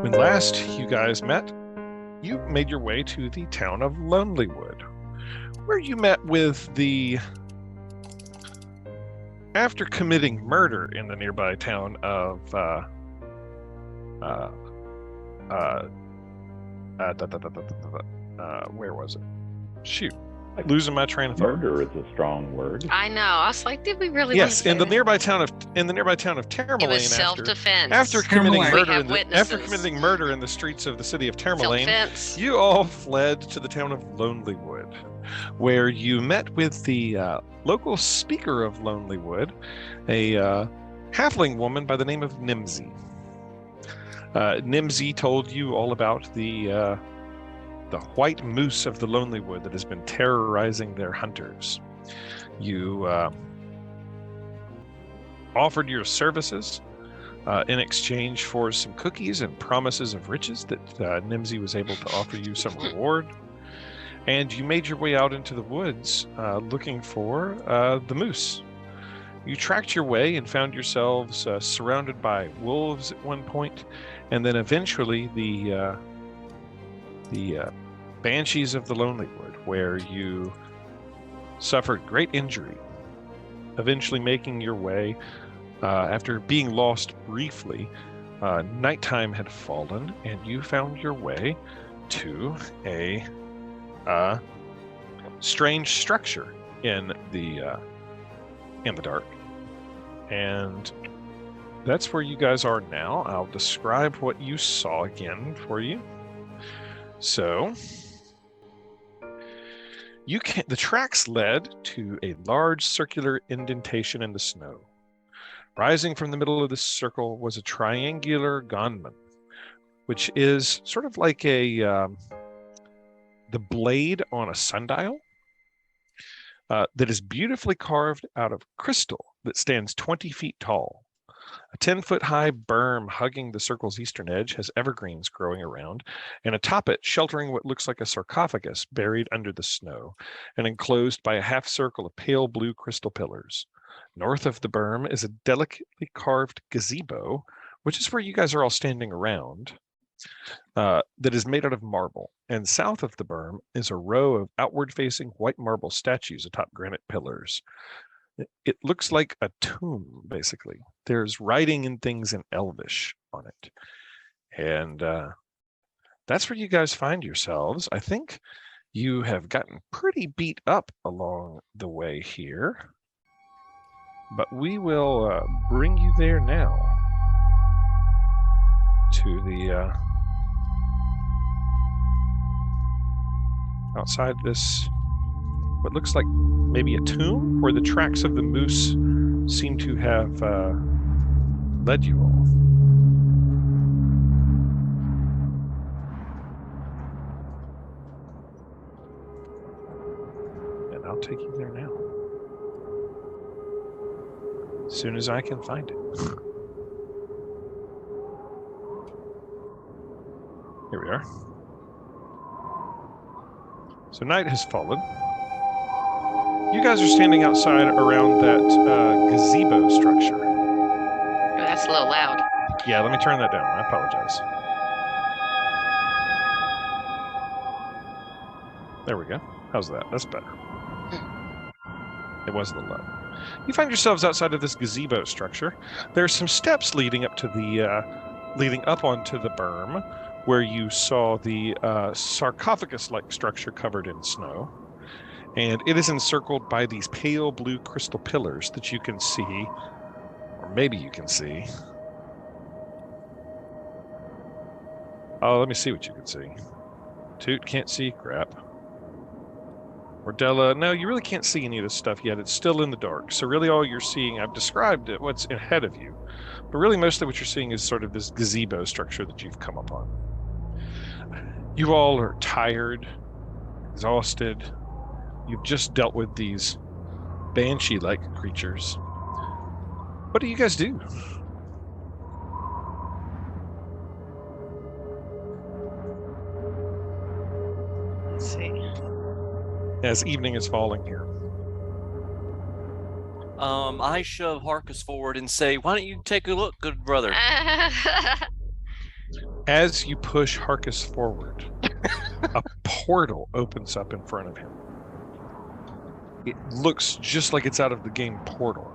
When last you guys met, you made your way to the town of Lonelywood, where you met with the... After committing murder in the nearby town of where was it? Shoot, losing my train of thought. Murder is a strong word. I know. I was like, did we really? Yes, in the that? nearby town of Termalaine. It was self-defense. After committing Termalaine. murder in the streets of the city of Termalaine, Self-defense. you all fled to the town of Lonelywood, where you met with the local speaker of Lonelywood, a halfling woman by the name of Nimsy. Nimsy told you all about the white moose of the Lonelywood that has been terrorizing their hunters. You offered your services in exchange for some cookies and promises of riches that Nimsy was able to offer you some reward. And you made your way out into the woods looking for the moose. You tracked your way and found yourselves surrounded by wolves at one point, and then eventually the Banshees of the Lonelywood, where you suffered great injury, eventually making your way, after being lost briefly, nighttime had fallen, and you found your way to a strange structure in the dark. And that's where you guys are now. I'll describe what you saw again for you. So, the tracks led to a large circular indentation in the snow. Rising from the middle of this circle was a triangular gonman, which is sort of like the blade on a sundial that is beautifully carved out of crystal that stands 20 feet tall. A 10-foot-high berm hugging the circle's eastern edge has evergreens growing around, and atop it, sheltering what looks like a sarcophagus buried under the snow and enclosed by a half circle of pale blue crystal pillars. North of the berm is a delicately carved gazebo, which is where you guys are all standing around, that is made out of marble. And south of the berm is a row of outward-facing white marble statues atop granite pillars. It looks like a tomb, basically. There's writing and things in Elvish on it. And that's where you guys find yourselves. I think you have gotten pretty beat up along the way here. But we will bring you there now to the outside this, what looks like maybe a tomb, where the tracks of the moose seem to have led you all. And I'll take you there now, as soon as I can find it. Here we are. So night has fallen. You guys are standing outside around that gazebo structure. Oh, that's a little loud. Yeah, let me turn that down. I apologize. There we go. How's that? That's better. It was a little loud. You find yourselves outside of this gazebo structure. There's some steps leading up to the leading up onto the berm, where you saw the sarcophagus-like structure covered in snow. And it is encircled by these pale blue crystal pillars that you can see, or maybe you can see. Oh, let me see what you can see. Toot, can't see, crap. Ordella, no, you really can't see any of this stuff yet. It's still in the dark. So really all you're seeing, I've described it, what's ahead of you. But really mostly what you're seeing is sort of this gazebo structure that you've come upon. You all are tired, exhausted. You've just dealt with these banshee-like creatures. What do you guys do? Let's see. As evening is falling here. I shove Harkus forward and say, "Why don't you take a look, good brother?" As you push Harkus forward, a portal opens up in front of him. It looks just like it's out of the game Portal.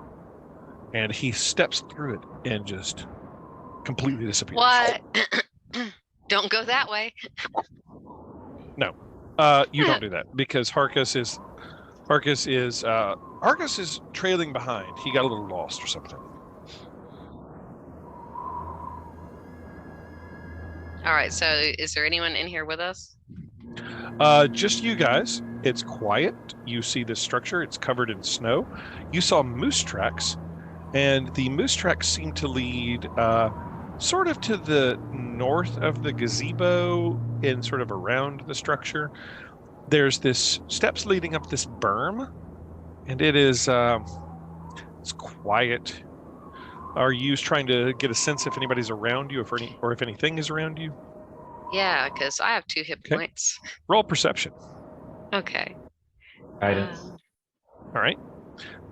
And he steps through it and just completely disappears. What? Don't go that way. No, you don't do that because Harkus is trailing behind. He got a little lost or something. All right, so is there anyone in here with us? Just you guys. It's quiet. You see this structure. It's covered in snow. You saw moose tracks, and the moose tracks seem to lead sort of to the north of the gazebo and sort of around the structure. There's this steps leading up this berm, and it is it's quiet. Are you trying to get a sense if anybody's around you, or if anything is around you? Yeah, because I have 2 hit points. Roll perception. Okay. Guidance. All right.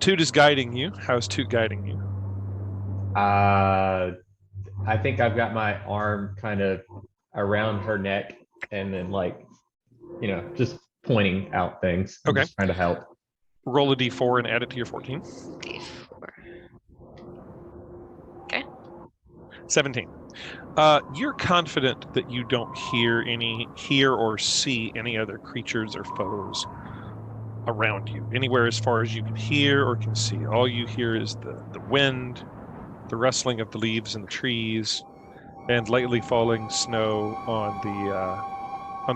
Toot is guiding you. How's Toot guiding you? I think I've got my arm kind of around her neck and then just pointing out things. I'm just trying to help. Roll a d4 and add it to your 14. D4. Okay. 17. You're confident that you don't hear or see any other creatures or foes around you, anywhere as far as you can hear or can see. All you hear is the wind, the rustling of the leaves in the trees, and lightly falling snow on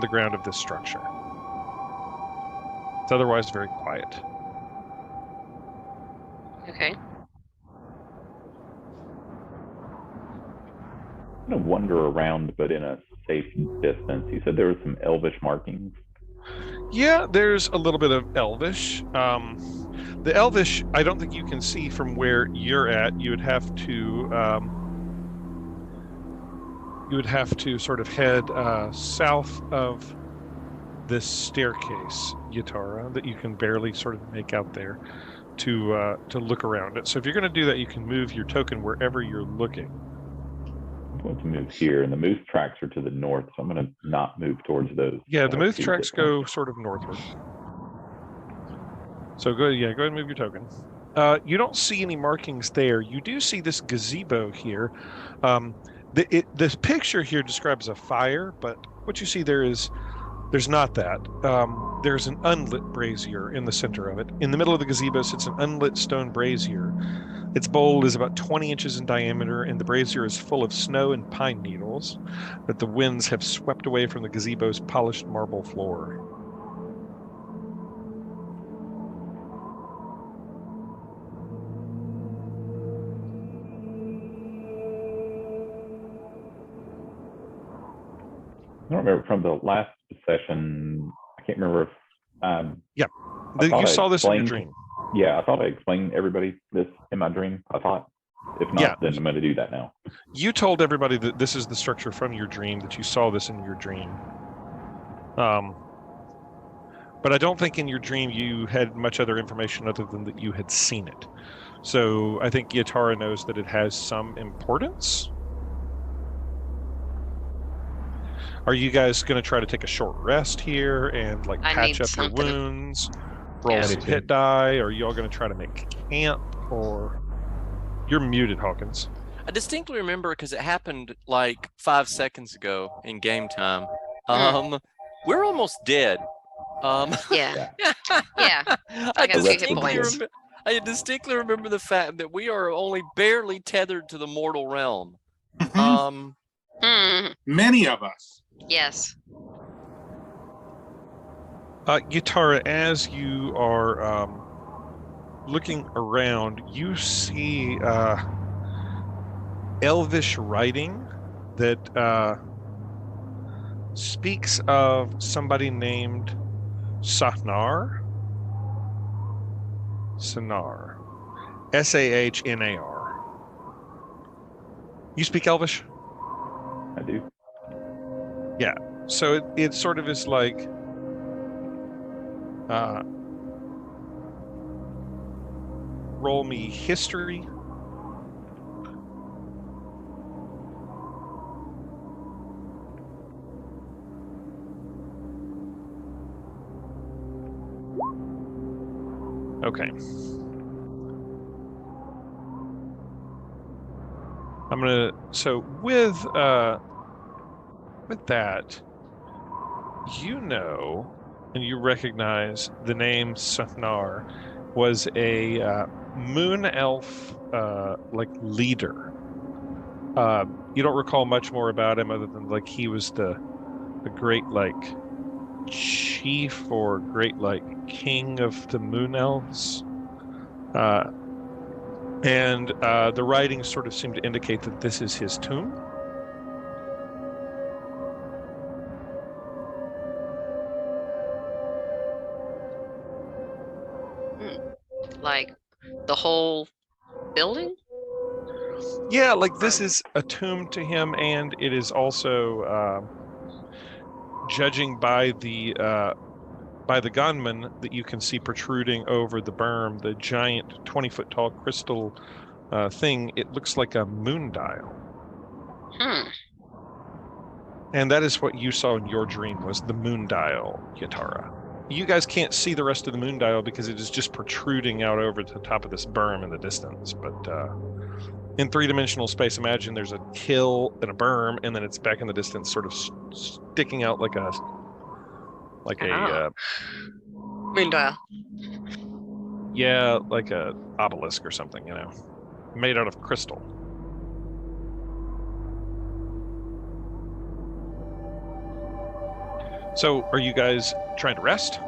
the ground of this structure. It's otherwise very quiet. Okay. I'm going to wander around, but in a safe distance. You said there were some elvish markings. Yeah, there's a little bit of elvish. The elvish, I don't think you can see from where you're at. You would have to sort of head south of this staircase, Yatara, that you can barely sort of make out there to look around it. So if you're going to do that, you can move your token wherever you're looking. I'm going to move here, and the moose tracks are to the north, so I'm going to not move towards those. Yeah, the moose tracks go sort of northward. So go ahead and move your token. You don't see any markings there. You do see this gazebo here. This picture here describes a fire, but what you see there's not that. There's an unlit brazier in the center of it. In the middle of the gazebo sits an unlit stone brazier. Its bowl is about 20 inches in diameter, and the brazier is full of snow and pine needles that the winds have swept away from the gazebo's polished marble floor. I don't remember from the last session. I can't remember if You saw this in your dream. Yeah, I thought I explained everybody this in my dream. I thought. If not, then I'm going to do that now. You told everybody that this is the structure from your dream, that you saw this in your dream. But I don't think in your dream you had much other information other than that you had seen it. So I think Yatara knows that it has some importance. Are you guys going to try to take a short rest here and patch up your wounds? Roll some hit die? Or are y'all going to try to make camp? Or you're muted, Hawkins. I distinctly remember because it happened 5 seconds ago in game time. We're almost dead. Yeah. I got 2 hit points. I distinctly remember the fact that we are only barely tethered to the mortal realm. Many of us. Yes. Yatara, as you are looking around, you see elvish writing that speaks of somebody named Sahnar. Sahnar. You speak Elvish? I do. Yeah. So it sort of is like roll me history. Okay. I'm gonna. So with that, you know, and you recognize the name Safnar was a moon elf like leader. You don't recall much more about him other than like he was the great like chief or great like king of the moon elves. And the writings sort of seem to indicate that this is his tomb. Like the whole building? Yeah, like this is a tomb to him, and it is also judging by the gunman that you can see protruding over the berm, the giant 20-foot tall crystal thing. It looks like a moon dial. And that is what you saw in your dream, was the moon dial, Yatara. You guys can't see the rest of the moon dial because it is just protruding out over the top of this berm in the distance. But in three-dimensional space, imagine there's a hill and a berm, and then it's back in the distance, sort of sticking out like a moon dial. Yeah, like a obelisk or something, you know, made out of crystal. So, are you guys trying to rest?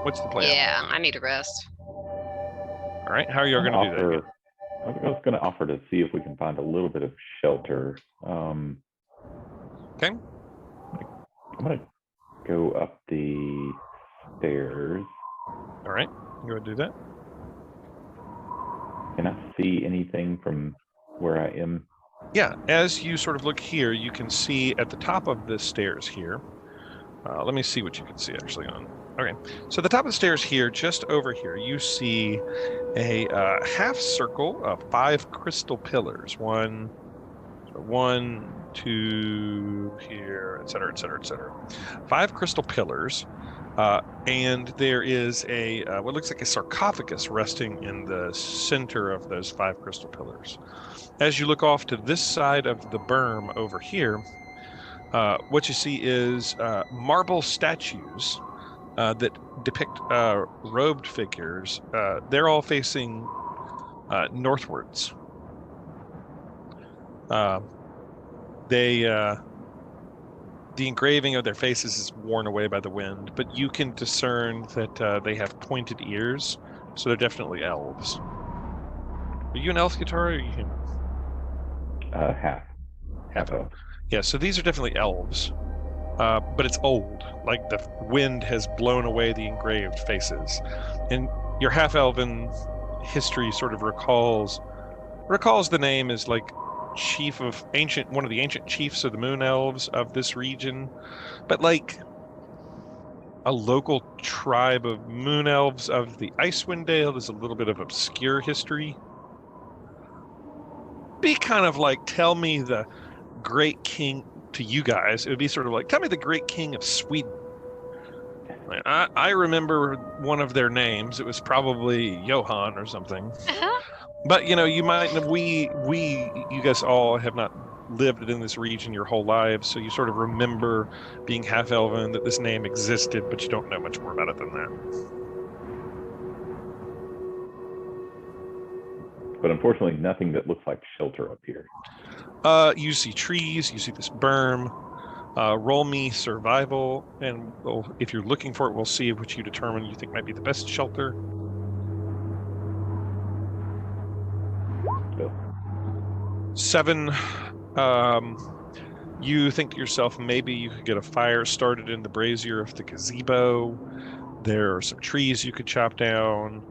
What's the plan? Yeah, I need a rest. All right, how are you going to do that? I was going to offer to see if we can find a little bit of shelter. Okay. I'm going to go up the stairs. All right, you want to do that? Can I see anything from where I am? Yeah, as you sort of look here, you can see at the top of the stairs here. Let me see what you can see actually on. Okay, so the top of the stairs here, just over here, you see a half circle of 5 crystal pillars. One, 2 here, et cetera, et cetera, et cetera. 5 crystal pillars, and there is a what looks like a sarcophagus resting in the center of those 5 crystal pillars. As you look off to this side of the berm over here, what you see is marble statues that depict robed figures. They're all facing northwards. The engraving of their faces is worn away by the wind, but you can discern that they have pointed ears, so they're definitely elves. Are you an elf, Yatara, or are you human? Half elf. Yeah, so these are definitely elves, but it's old. Like the wind has blown away the engraved faces, and your half-elven history sort of recalls the name as like chief of one of the ancient chiefs of the moon elves of this region, but like a local tribe of moon elves of the Icewind Dale. There's a little bit of obscure history. Be kind of like, tell me the great king. To you guys, it would be sort of like, tell me the great king of Sweden. I remember one of their names. It was probably Johann or something. But you know, you might, you guys all have not lived in this region your whole lives, so you sort of remember being half elven, that this name existed, but you don't know much more about it than that. But unfortunately, nothing that looks like shelter up here. You see trees, you see this berm. Roll me survival, and if you're looking for it, we'll see which you determine you think might be the best shelter. Go. 7. You think to yourself, maybe you could get a fire started in the brazier of the gazebo. There are some trees you could chop down.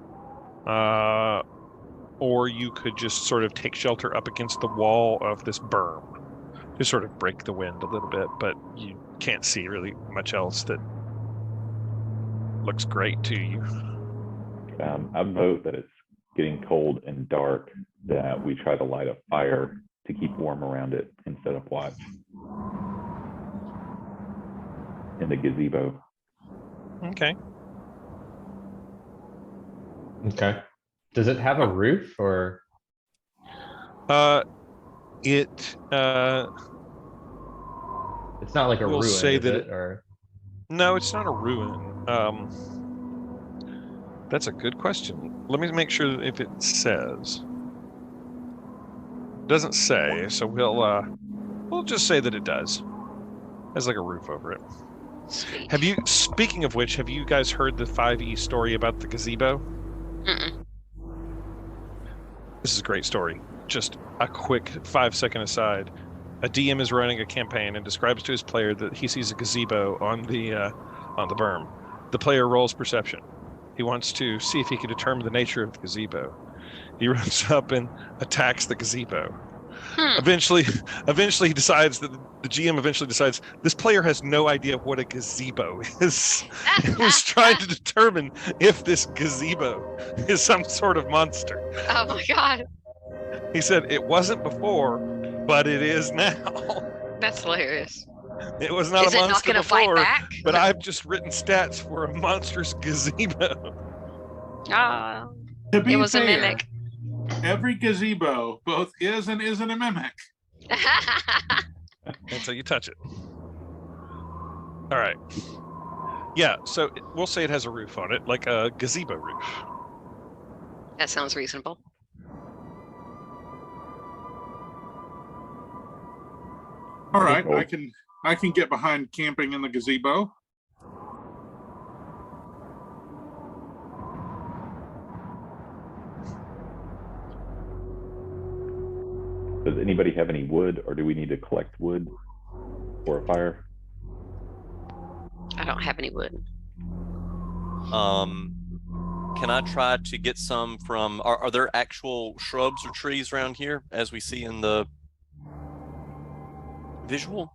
Or you could just sort of take shelter up against the wall of this berm to sort of break the wind a little bit, but you can't see really much else that looks great to you. I vote that it's getting cold and dark, that we try to light a fire to keep warm around it instead of watch in the gazebo. Okay. Okay. Does it have a roof or? It It's not like a we'll ruin, say is that it? Or no, it's not a ruin. That's a good question. Let me make sure if it says. Doesn't say, so we'll just say that it does. Has like a roof over it. Sweet. Speaking of which, have you guys heard the 5e story about the gazebo? Mm-mm. This is a great story. Just a quick 5-second aside. A DM is running a campaign and describes to his player that he sees a gazebo on the berm. The player rolls perception. He wants to see if he can determine the nature of the gazebo. He runs up and attacks the gazebo. Eventually he decides that the GM eventually decides this player has no idea what a gazebo is. He was trying to determine if this gazebo is some sort of monster. Oh my god. He said it wasn't before, but it is now. That's hilarious. It was not Is a it not monster gonna fight before, back? but I've just written stats for a monstrous gazebo. Ah, To be it was fair, a mimic. every gazebo both is and isn't a mimic. Until you touch it. All right. Yeah, so we'll say it has a roof on it, like a gazebo roof. That sounds reasonable. All right, Oh. I can get behind camping in the gazebo. Does anybody have any wood, or do we need to collect wood for a fire? I don't have any wood. Can I try to get some from? Are there actual shrubs or trees around here, as we see in the visual?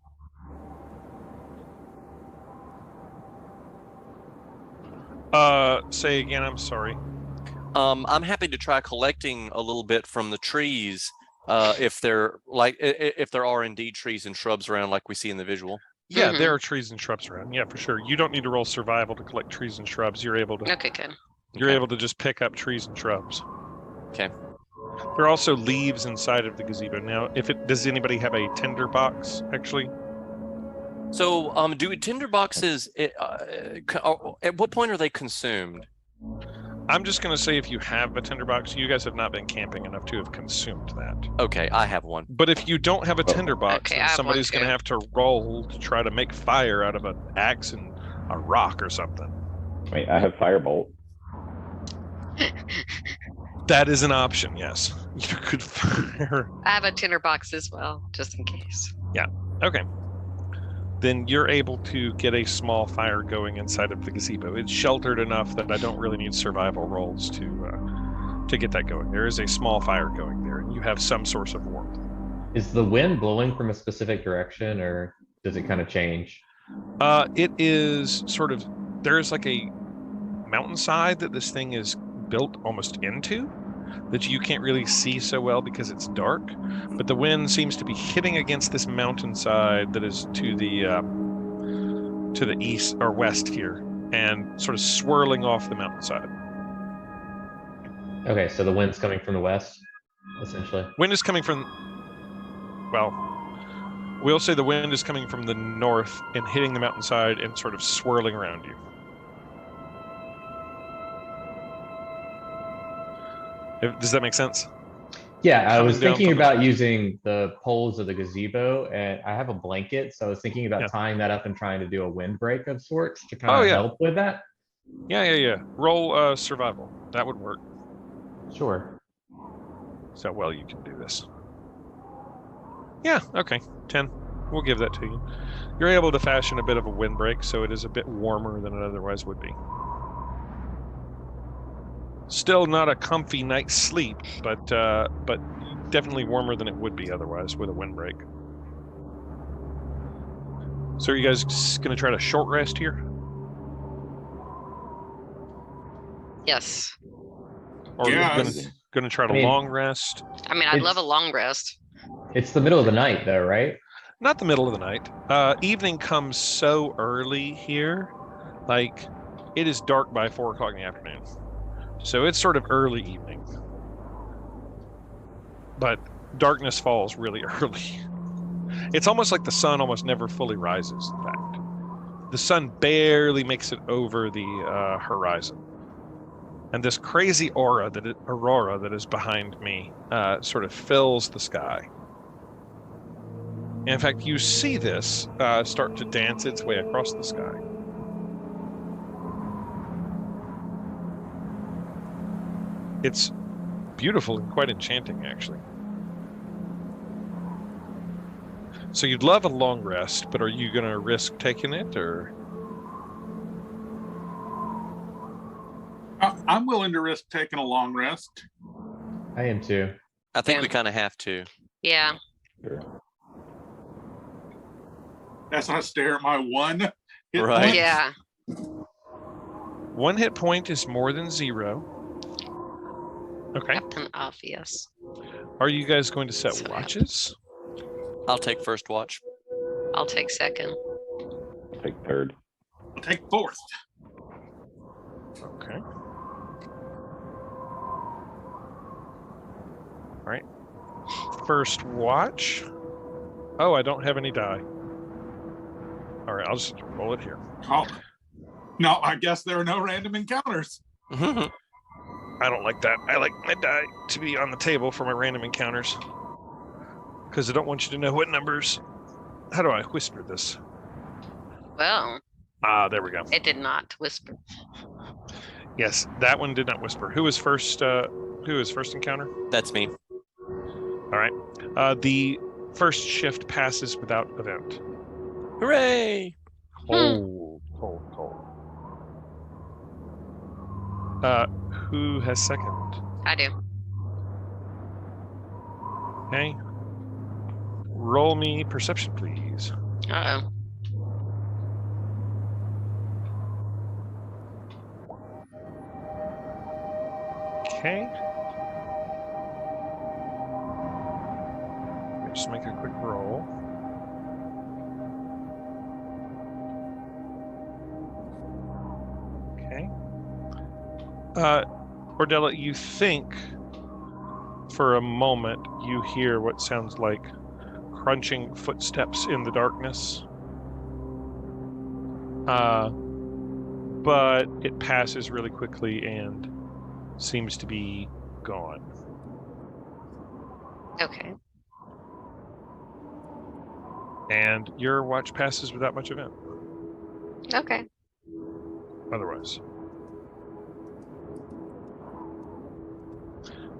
Say again, I'm sorry. I'm happy to try collecting a little bit from the trees, if there are indeed trees and shrubs around like we see in the visual. Yeah, there are trees and shrubs around. Yeah, for sure. You don't need to roll survival to collect trees and shrubs. You're able to. Okay, good. You're able to just pick up trees and shrubs. Okay. There are also leaves inside of the gazebo. Now, does anybody have a tinder box? Actually. So, do tinder boxes? At what point are they consumed? I'm just going to say if you have a tinderbox, you guys have not been camping enough to have consumed that. Okay, I have one. But if you don't have a tinderbox, Okay, then I have somebody's one going to have to roll to try to make fire out of an axe and a rock or something. I mean, I have firebolt. That is an option, yes. You could fire. I have a tinderbox as well, just in case. Okay. Then you're able to get a small fire going inside of the gazebo. It's sheltered enough that I don't really need survival rolls to get that going. There is a small fire going there, and you have some source of warmth. is the wind blowing from a specific direction, or does it kind of change? It is sort of, there's like a mountainside that this thing is built almost into that you can't really see so well because it's dark, but the wind seems to be hitting against this mountainside that is to the east or west here and sort of swirling off the mountainside. Okay, so the wind's coming from the west, essentially. Wind is coming from, well, we'll say the wind is coming from the north and hitting the mountainside and sort of swirling around you. Does that make sense? Yeah, I Coming was down thinking from the- about using the poles of the gazebo, and I have a blanket, so I was thinking about Yeah. tying that up and trying to do a windbreak of sorts to kind Oh, of yeah. help with that. Yeah. Roll survival. That would work. Sure. So well you can do this. Yeah, okay. 10. We'll give that to you. You're able to fashion a bit of a windbreak, so it is a bit warmer than it otherwise would be. Still not a comfy night's sleep, but definitely warmer than it would be otherwise with a windbreak. So are you guys just gonna try to short rest here? Yes. Or Yeah, are you gonna try to I mean- long rest? I mean, I'd love a It's- long rest. It's the middle of the night, though, right? Not the middle of the night. Evening comes so early here, like it is dark by 4 o'clock in the afternoon. So it's sort of early evening. But darkness falls really early. It's almost like the sun almost never fully rises, in fact. The sun barely makes it over the horizon. And this crazy aurora that is behind me sort of fills the sky. And in fact, you see this start to dance its way across the sky. It's beautiful and quite enchanting, actually. So you'd love a long rest, but are you going to risk taking it, or? I'm willing to risk taking a long rest. I am too. I think we kind of have to. Yeah. Sure. As I stare at my one hit Right. point. Yeah. 1 hit point is more than 0. Okay. Captain Obvious. Are you guys going to set So watches? I'll take first watch. I'll take second. I'll take third. I'll take fourth. Okay. All right. First watch. Oh, I don't have any die. All right, I'll just roll it here. Oh. No, I guess there are no random encounters. I don't like that. I like my die to be on the table for my random encounters. Because I don't want you to know what numbers. How do I whisper this? Well, There we go. it did not whisper. Yes, that one did not whisper. Who was first? Who was first encounter? That's me. All right. The first shift passes without event. Hooray! Cold. Who has second? I do. Okay. Roll me perception, please. Uh-oh. Okay. Just make a quick roll. Okay. Ordella, you think for a moment you hear what sounds like crunching footsteps in the darkness. But it passes really quickly and seems to be gone. Okay. And your watch passes without much event. Okay. Otherwise.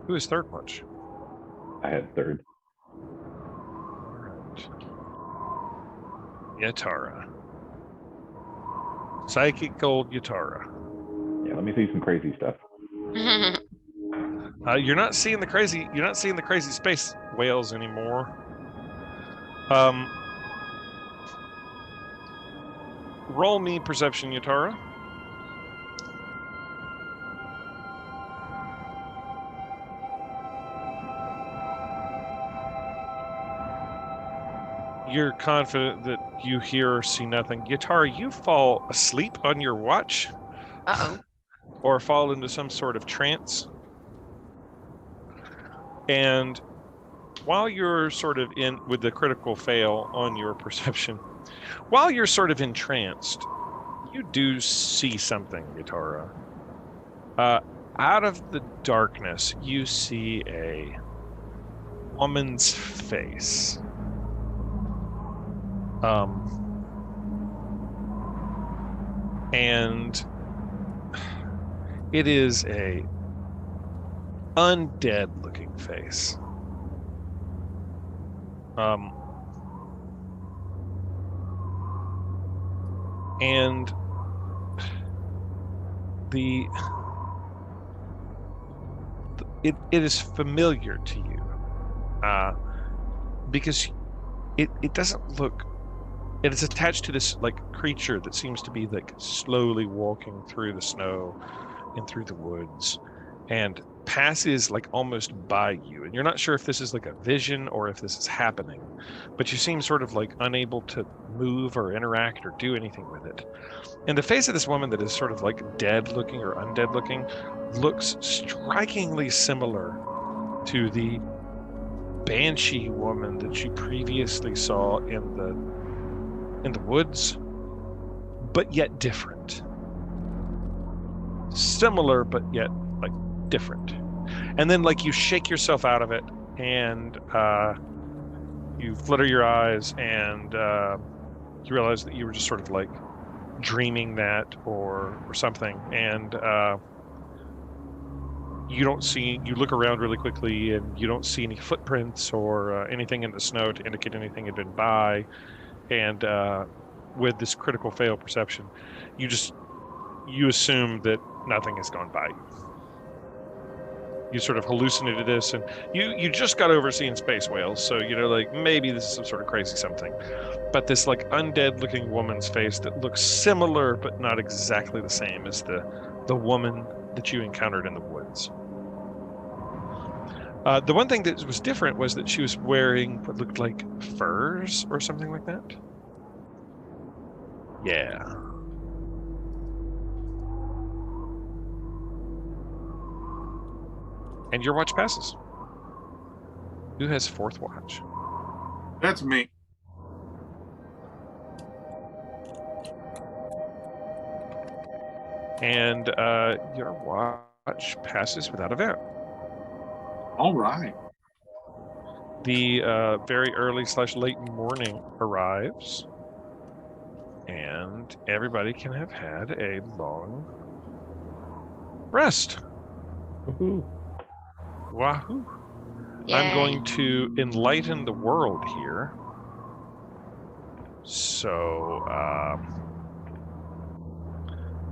Who is third watch? I had third. Alright. Yatara. Psychic Gold Yatara. Yeah, let me see some crazy stuff. You're not seeing the crazy space whales anymore. Roll me perception, Yatara. You're confident that you hear or see nothing. Yatara, you fall asleep on your watch Uh-oh. or fall into some sort of trance. And while you're sort of in with the critical fail on your perception, while you're sort of entranced, you do see something, Yatara. Out of the darkness, you see a woman's face. And it is a undead looking face. And it is familiar to you, because it doesn't look. It is attached to this like creature that seems to be like slowly walking through the snow and through the woods, and passes like almost by you, and you're not sure if this is like a vision or if this is happening, but you seem sort of like unable to move or interact or do anything with it. And the face of this woman that is sort of like dead looking or undead looking looks strikingly similar to the banshee woman that you previously saw in the woods, but yet different. Similar, but yet like different. And then like you shake yourself out of it, and you flutter your eyes, and you realize that you were just sort of like dreaming that or something, and you look around really quickly, and you don't see any footprints or anything in the snow to indicate anything had been by. And with this critical fail perception, you assume that nothing has gone by you. You sort of hallucinated this, and you just got over seeing space whales, so like maybe this is some sort of crazy something. But this like undead looking woman's face that looks similar but not exactly the same as the woman that you encountered in the woods. The one thing that was different was that she was wearing what looked like furs or something like that. Yeah. And your watch passes. Who has fourth watch? That's me. And your watch passes without event. All right. The very early / late morning arrives, and everybody can have had a long rest. Woohoo. Wahoo! Yay. I'm going to enlighten the world here. So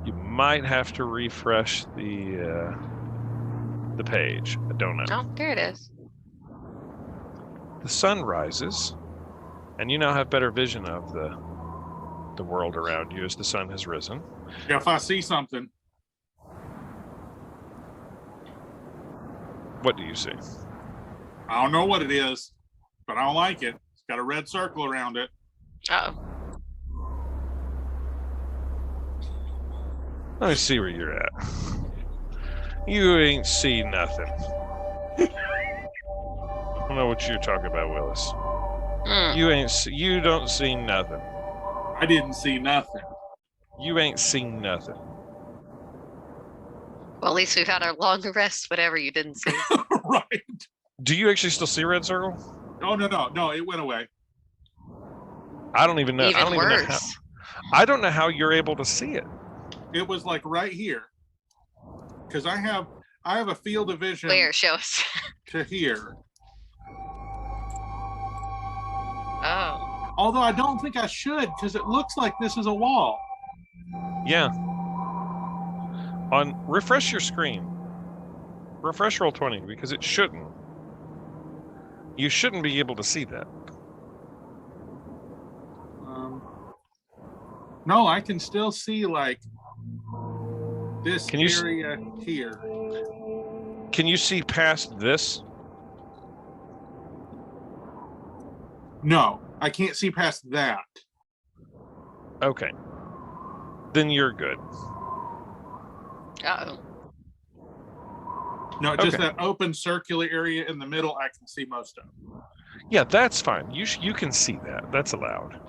you might have to refresh the page. I don't know. Oh, there it is. The sun rises, and you now have better vision of the world around you as the sun has risen. Yeah, if I see something, What do you see? I don't know what it is, but I don't like it. It's got a red circle around it. Oh. Let me see where you're at. You ain't see nothing. I don't know what you're talking about, Willis. You don't see nothing. I didn't see nothing. You ain't seen nothing. Well, at least we've had our long rest, whatever you didn't see. Right. Do you actually still see red circle? Oh, no, it went away. I don't even know. Even I don't worse. even know how. I don't know how you're able to see it. It was like right here. Because I have a field of vision Where? Show us. to here. Oh. Although I don't think I should, because it looks like this is a wall. Yeah. Refresh your screen. Refresh roll 20, because it shouldn't. You shouldn't be able to see that. No, I can still see like this area here. Can you see past this? No, I can't see past that. Okay. Then you're good. Uh-oh. No, just Okay. that open circular area in the middle, I can see most of. Yeah, that's fine. You can see that. That's allowed.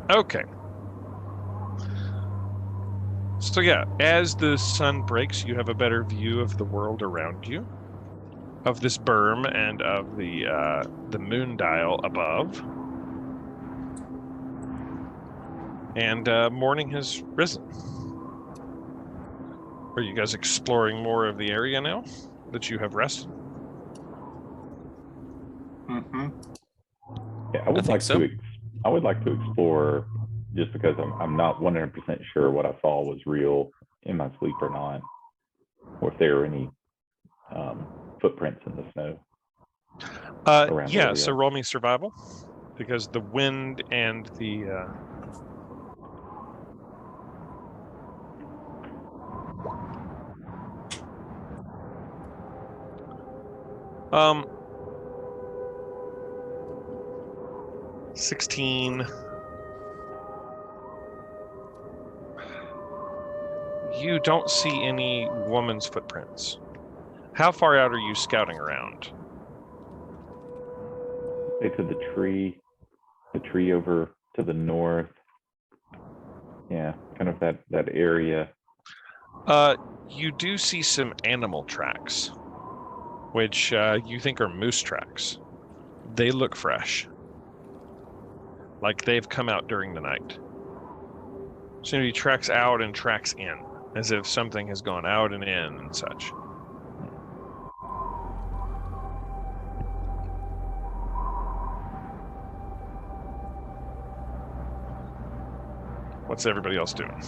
Okay. So yeah, as the sun breaks, you have a better view of the world around you, of this berm and of the moon dial above. And morning has risen. Are you guys exploring more of the area now that you have rested? Mm-hmm. Yeah, I would think like so. to. I would like to explore, just because I'm not 100% sure what I saw was real in my sleep or not, or if there were any footprints in the snow. around the Yeah. area. So roll me survival, because the wind and the 16. You don't see any woman's footprints. How far out are you scouting around? To the tree over to the north. Yeah, kind of that area. You do see some animal tracks, which you think are moose tracks. They look fresh, like they've come out during the night. So he tracks out and tracks in, as if something has gone out and in and such. What's everybody else doing?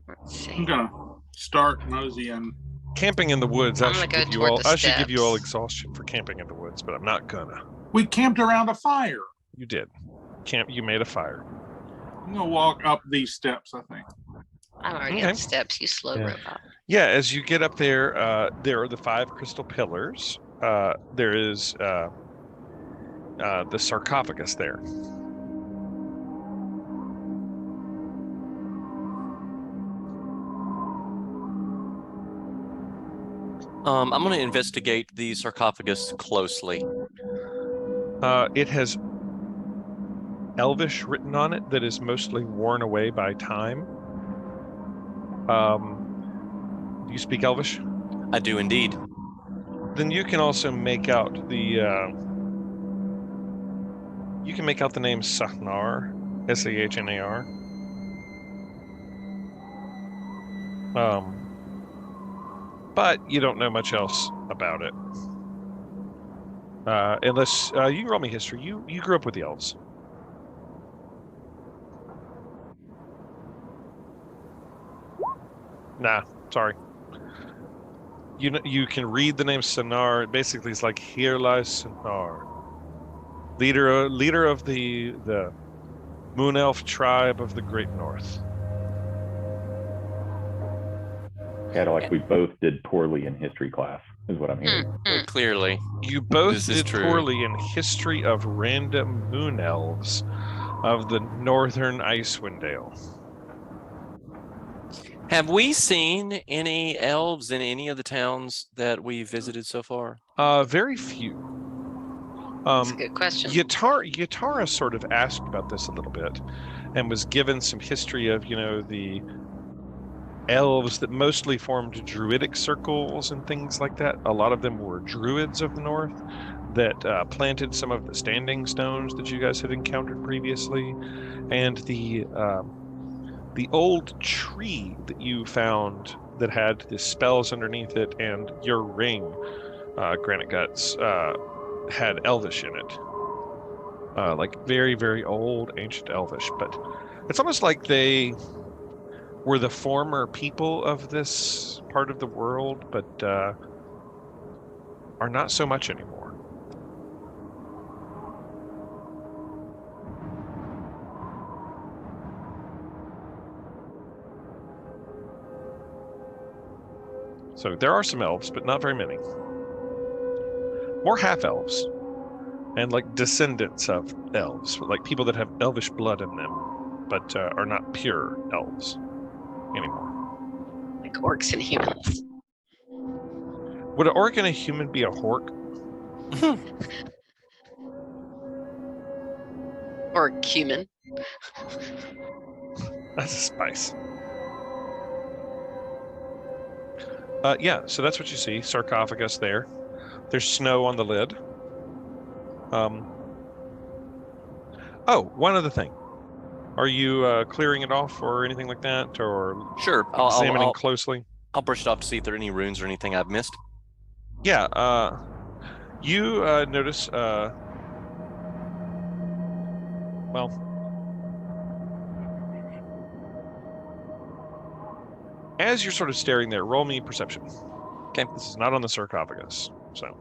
Let's see. I'm gonna start moseying. Camping in the woods. I'm gonna go toward the I should give you all steps. exhaustion for camping in the woods, but I'm not gonna. We camped around a fire. You did. You made a fire. I'm gonna walk up these steps, I think. I'm already Okay. on steps, you slow robot. Yeah, as you get up there, there are the 5 crystal pillars. There is the sarcophagus there. I'm going to investigate the sarcophagus closely. It has Elvish written on it that is mostly worn away by time. Do you speak Elvish? I do indeed. Then you can also make out the name Sahnar, Sahnar. But you don't know much else about it. Unless you can roll me history. You grew up with the elves. Nah, sorry. You can read the name Sahnar. Basically, it's like, here lies Sahnar, leader of the Moon Elf tribe of the Great North. Kind of like we both did poorly in history class, is what I'm hearing. Clearly. You both This is did true. poorly in history of random moon elves of the northern Icewind Dale. Have we seen any elves in any of the towns that we visited so far? Very few. That's a good question. Yatara sort of asked about this a little bit and was given some history of, the elves that mostly formed druidic circles and things like that. A lot of them were druids of the north that planted some of the standing stones that you guys had encountered previously. And the old tree that you found that had the spells underneath it and your ring, Granite Guts, had Elvish in it. Like very, very old, ancient Elvish. But it's almost like they were the former people of this part of the world, but are not so much anymore. So there are some elves, but not very many. More half-elves, and like descendants of elves, like people that have elvish blood in them, but are not pure elves anymore. Like orcs and humans. Would an orc and a human be a hork? Or cumin. That's a spice. Yeah, so that's what you see. Sarcophagus there. There's snow on the lid. Oh, one other thing. Are you clearing it off or anything like that, or Sure. examining closely? I'll brush it off to see if there are any runes or anything I've missed. Yeah. You notice. Well. As you're sort of staring there, roll me perception. Okay. This is not on the sarcophagus, so.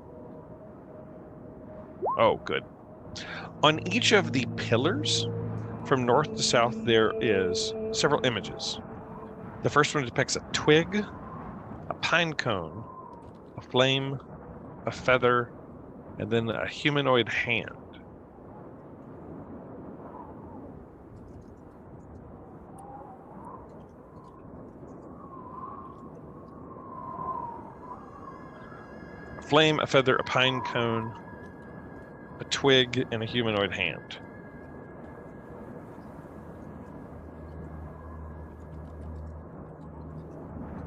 Oh, good. On each of the pillars, from north to south, there is several images. The first one depicts a twig, pine cone, a flame, a feather, and then a humanoid hand. A flame, a feather, a pine cone, a twig, and a humanoid hand.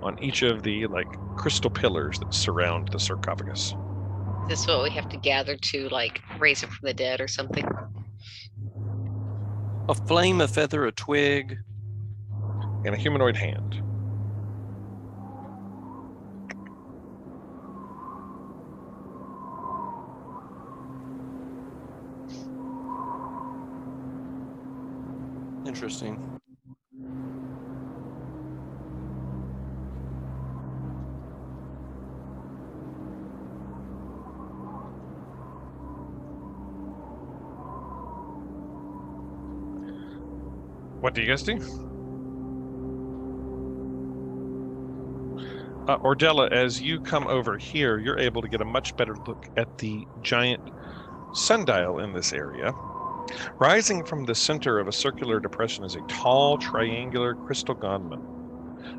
On each of the crystal pillars that surround the sarcophagus. Is this what we have to gather to raise it from the dead or something? A flame, a feather, a twig, and a humanoid hand. Interesting. What do you guys do? Ordella, as you come over here, you're able to get a much better look at the giant sundial in this area. Rising from the center of a circular depression is a tall, triangular crystal gonman,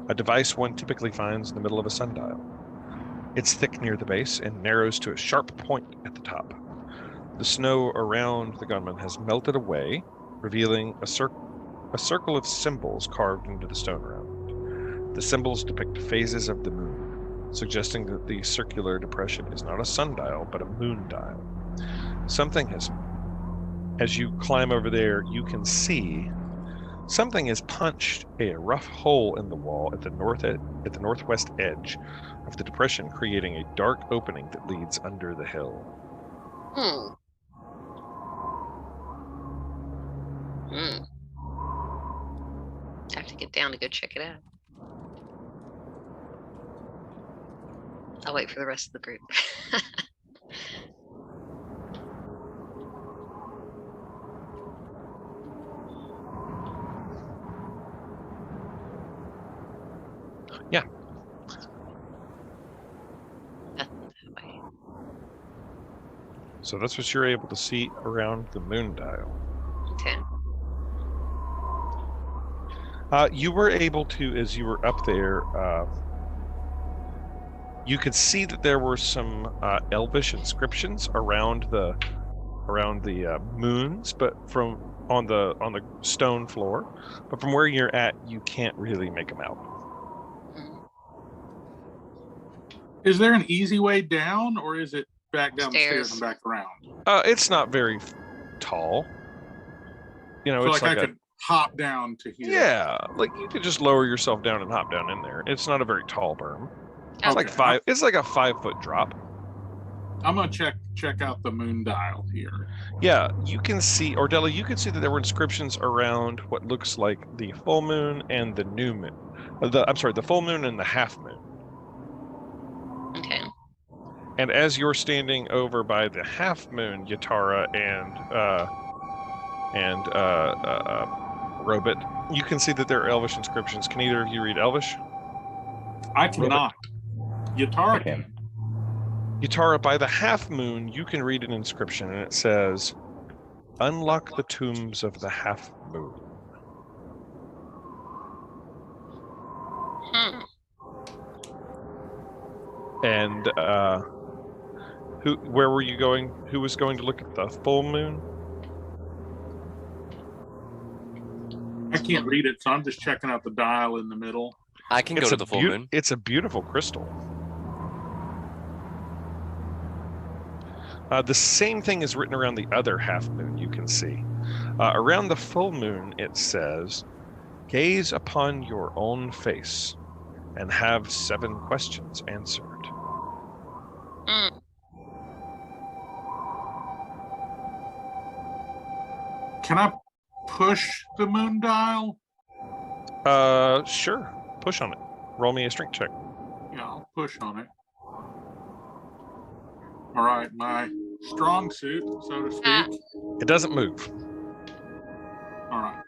a device one typically finds in the middle of a sundial. It's thick near the base and narrows to a sharp point at the top. The snow around the gonman has melted away, revealing a circle of symbols carved into the stone round. The symbols depict phases of the moon, suggesting that the circular depression is not a sundial, but a moon dial. As you climb over there, you can see something has punched a rough hole in the wall at the northwest edge of the depression, creating a dark opening that leads under the hill. I have to get down to go check it out. I'll wait for the rest of the group. Yeah. So that's what you're able to see around the moon dial. Okay. You were able to, as you were up there, you could see that there were some elvish inscriptions around the moons, but from on the stone floor. But from where you're at, you can't really make them out. Is there an easy way down, or is it back down the stairs and back around? It's not very tall. You know, so it's like I could hop down to here. Yeah, like you could just lower yourself down and hop down in there. It's not a very tall berm. It's Okay. like five. It's like a 5-foot drop. I'm gonna check out the moon dial here. Yeah, you can see, Ordella, you can see that there were inscriptions around what looks like the full moon and the new moon. The full moon and the half moon. Okay. And as you're standing over by the half moon, Yatara and Robit, you can see that there are Elvish inscriptions. Can either of you read Elvish? I cannot. Yatara can. Yatara, by the half moon, you can read an inscription, and it says, "Unlock the tombs of the half moon." And where were you going? Who was going to look at the full moon? I can't read it, so I'm just checking out the dial in the middle. I can go to the full moon. It's a beautiful crystal. The same thing is written around the other half moon, you can see. Around the full moon, it says, "Gaze upon your own face and have 7 questions answered." Can I push the moon dial? Sure. Push on it. Roll me a strength check. Yeah, I'll push on it. All right, my strong suit, so to speak. It doesn't move. All right.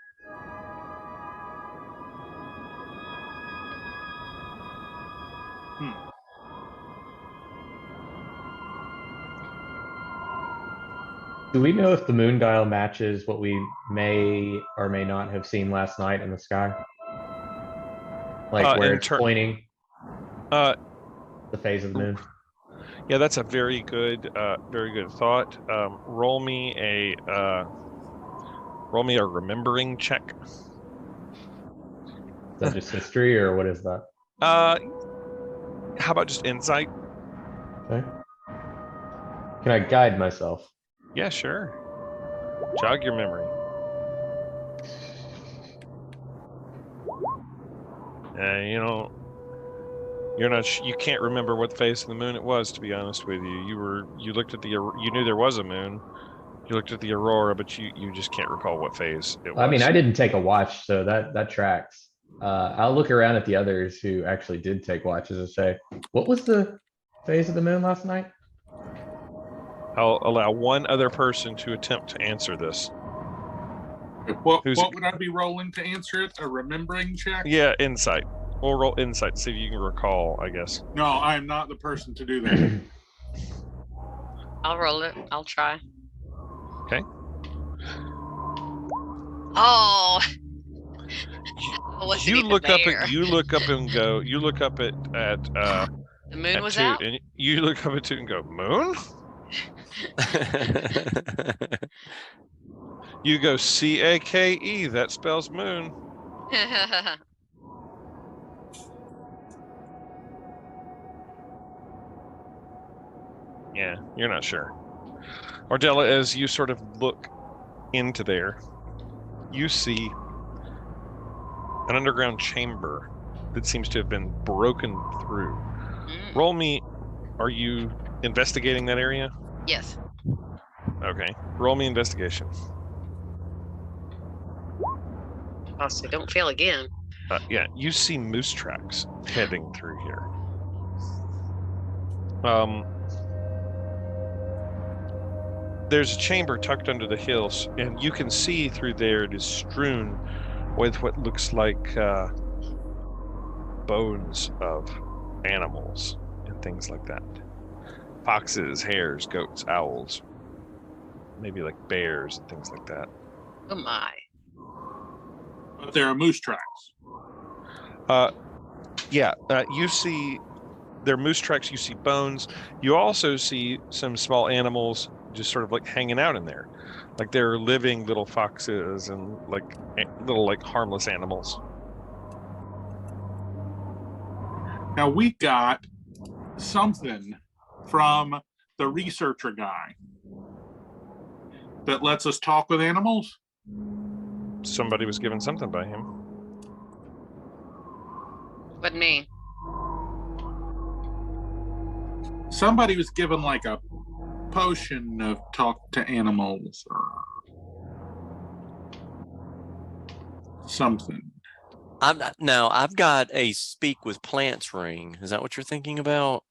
Do we know if the moon dial matches what we may or may not have seen last night in the sky? Like where it's pointing? The phase of the moon. Yeah, that's a very good thought. Roll me a remembering check. Is that just history or what is that? How about just insight? Okay. Can I guide myself? Yeah, sure. Jog your memory. You can't remember what phase of the moon it was, to be honest with you. You looked at you knew there was a moon. You looked at the aurora, but you just can't recall what phase it was. I mean, I didn't take a watch, so that tracks. I'll look around at the others who actually did take watches and say, what was the phase of the moon last night? I'll allow one other person to attempt to answer this. What would I be rolling to answer it? A remembering check? Yeah, insight. We'll roll insight to see if you can recall, I guess. No, I am not the person to do that. I'll roll it. I'll try. Okay. Oh. You look up at the moon was 2, out. and you look up at 2 and go, moon? You go CAKE, that spells moon. Yeah, you're not sure. Ardella, as you sort of look into there, you see an underground chamber that seems to have been broken through. Roll me. Are you investigating that area? Yes. Okay. Roll me investigation. Oh, so don't fail again. Yeah, you see moose tracks heading through here. There's a chamber tucked under the hills, and you can see through there it is strewn with what looks like bones of animals and things like that. Foxes, hares, goats, owls, maybe like bears and things like that. Oh my. But there are moose tracks. You see there are moose tracks, you see bones. You also see some small animals just sort of like hanging out in there. Like they're living little foxes and little harmless animals. Now we got something from the researcher guy that lets us talk with animals. Somebody was given something by him. But me. Somebody was given like a potion of talk to animals or something. I've got a speak with plants ring. Is that what you're thinking about?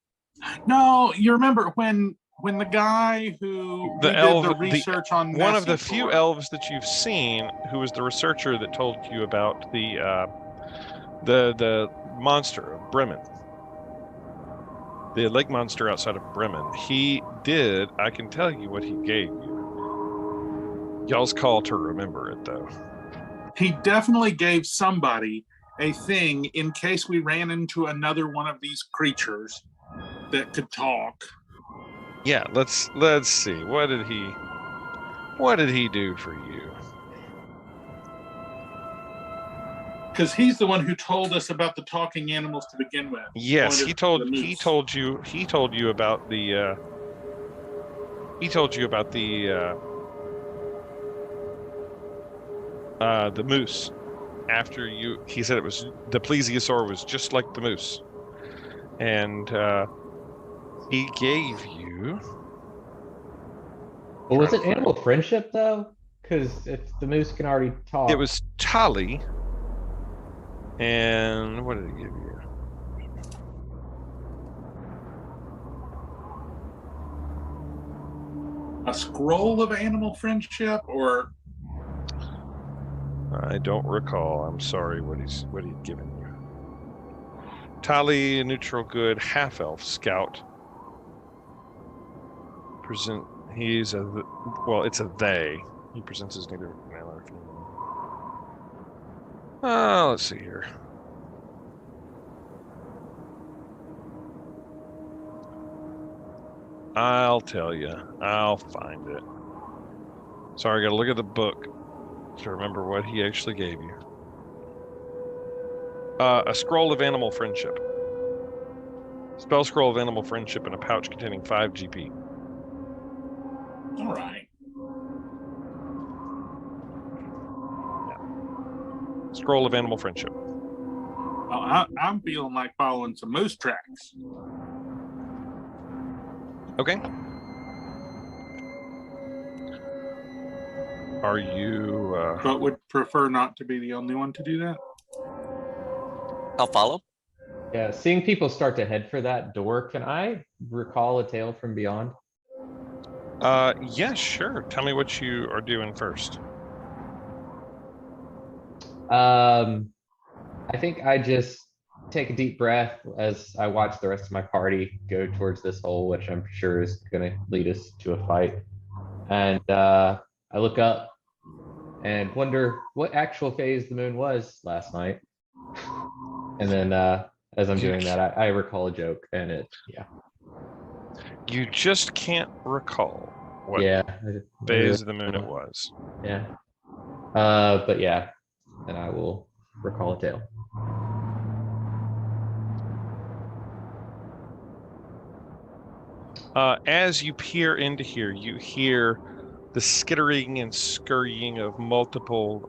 No, you remember when the guy who did the research on one of the few elves that you've seen, who was the researcher that told you about the monster of Bremen, the lake monster outside of Bremen. I can tell you what he gave you. Y'all's call to remember it, though. He definitely gave somebody a thing in case we ran into another one of these creatures that could talk. Yeah, let's see. What did he do for you? Because he's the one who told us about the talking animals to begin with. Yes, he told you about the moose. After he said it was the plesiosaur was just like the moose, and he gave you. Well, was it animal friendship though? Because if the moose can already talk, it was Tali. And what did he give you? A scroll of animal friendship, or I don't recall. I'm sorry what he'd given you. Tali, a neutral good half-elf scout. He's a well. It's a they. He presents as neither male or female. Let's see here. I'll tell you. I'll find it. Sorry, I got to look at the book to remember what he actually gave you. A scroll of animal friendship. Spell scroll of animal friendship in a pouch containing 5 GP. All right. Yeah. Scroll of animal friendship. Oh, I'm feeling like following some moose tracks. Okay. Are you... But would prefer not to be the only one to do that? I'll follow. Yeah, seeing people start to head for that door, can I recall a tale from beyond? Yeah, sure. Tell me what you are doing first. I think I just take a deep breath as I watch the rest of my party go towards this hole, which I'm sure is going to lead us to a fight. And I look up and wonder what actual phase the moon was last night. And then as I'm doing that, I recall a joke, and yeah. You just can't recall what phase of the moon it was. Yeah. But yeah, then I will recall a tale. As you peer into here, you hear the skittering and scurrying of multiple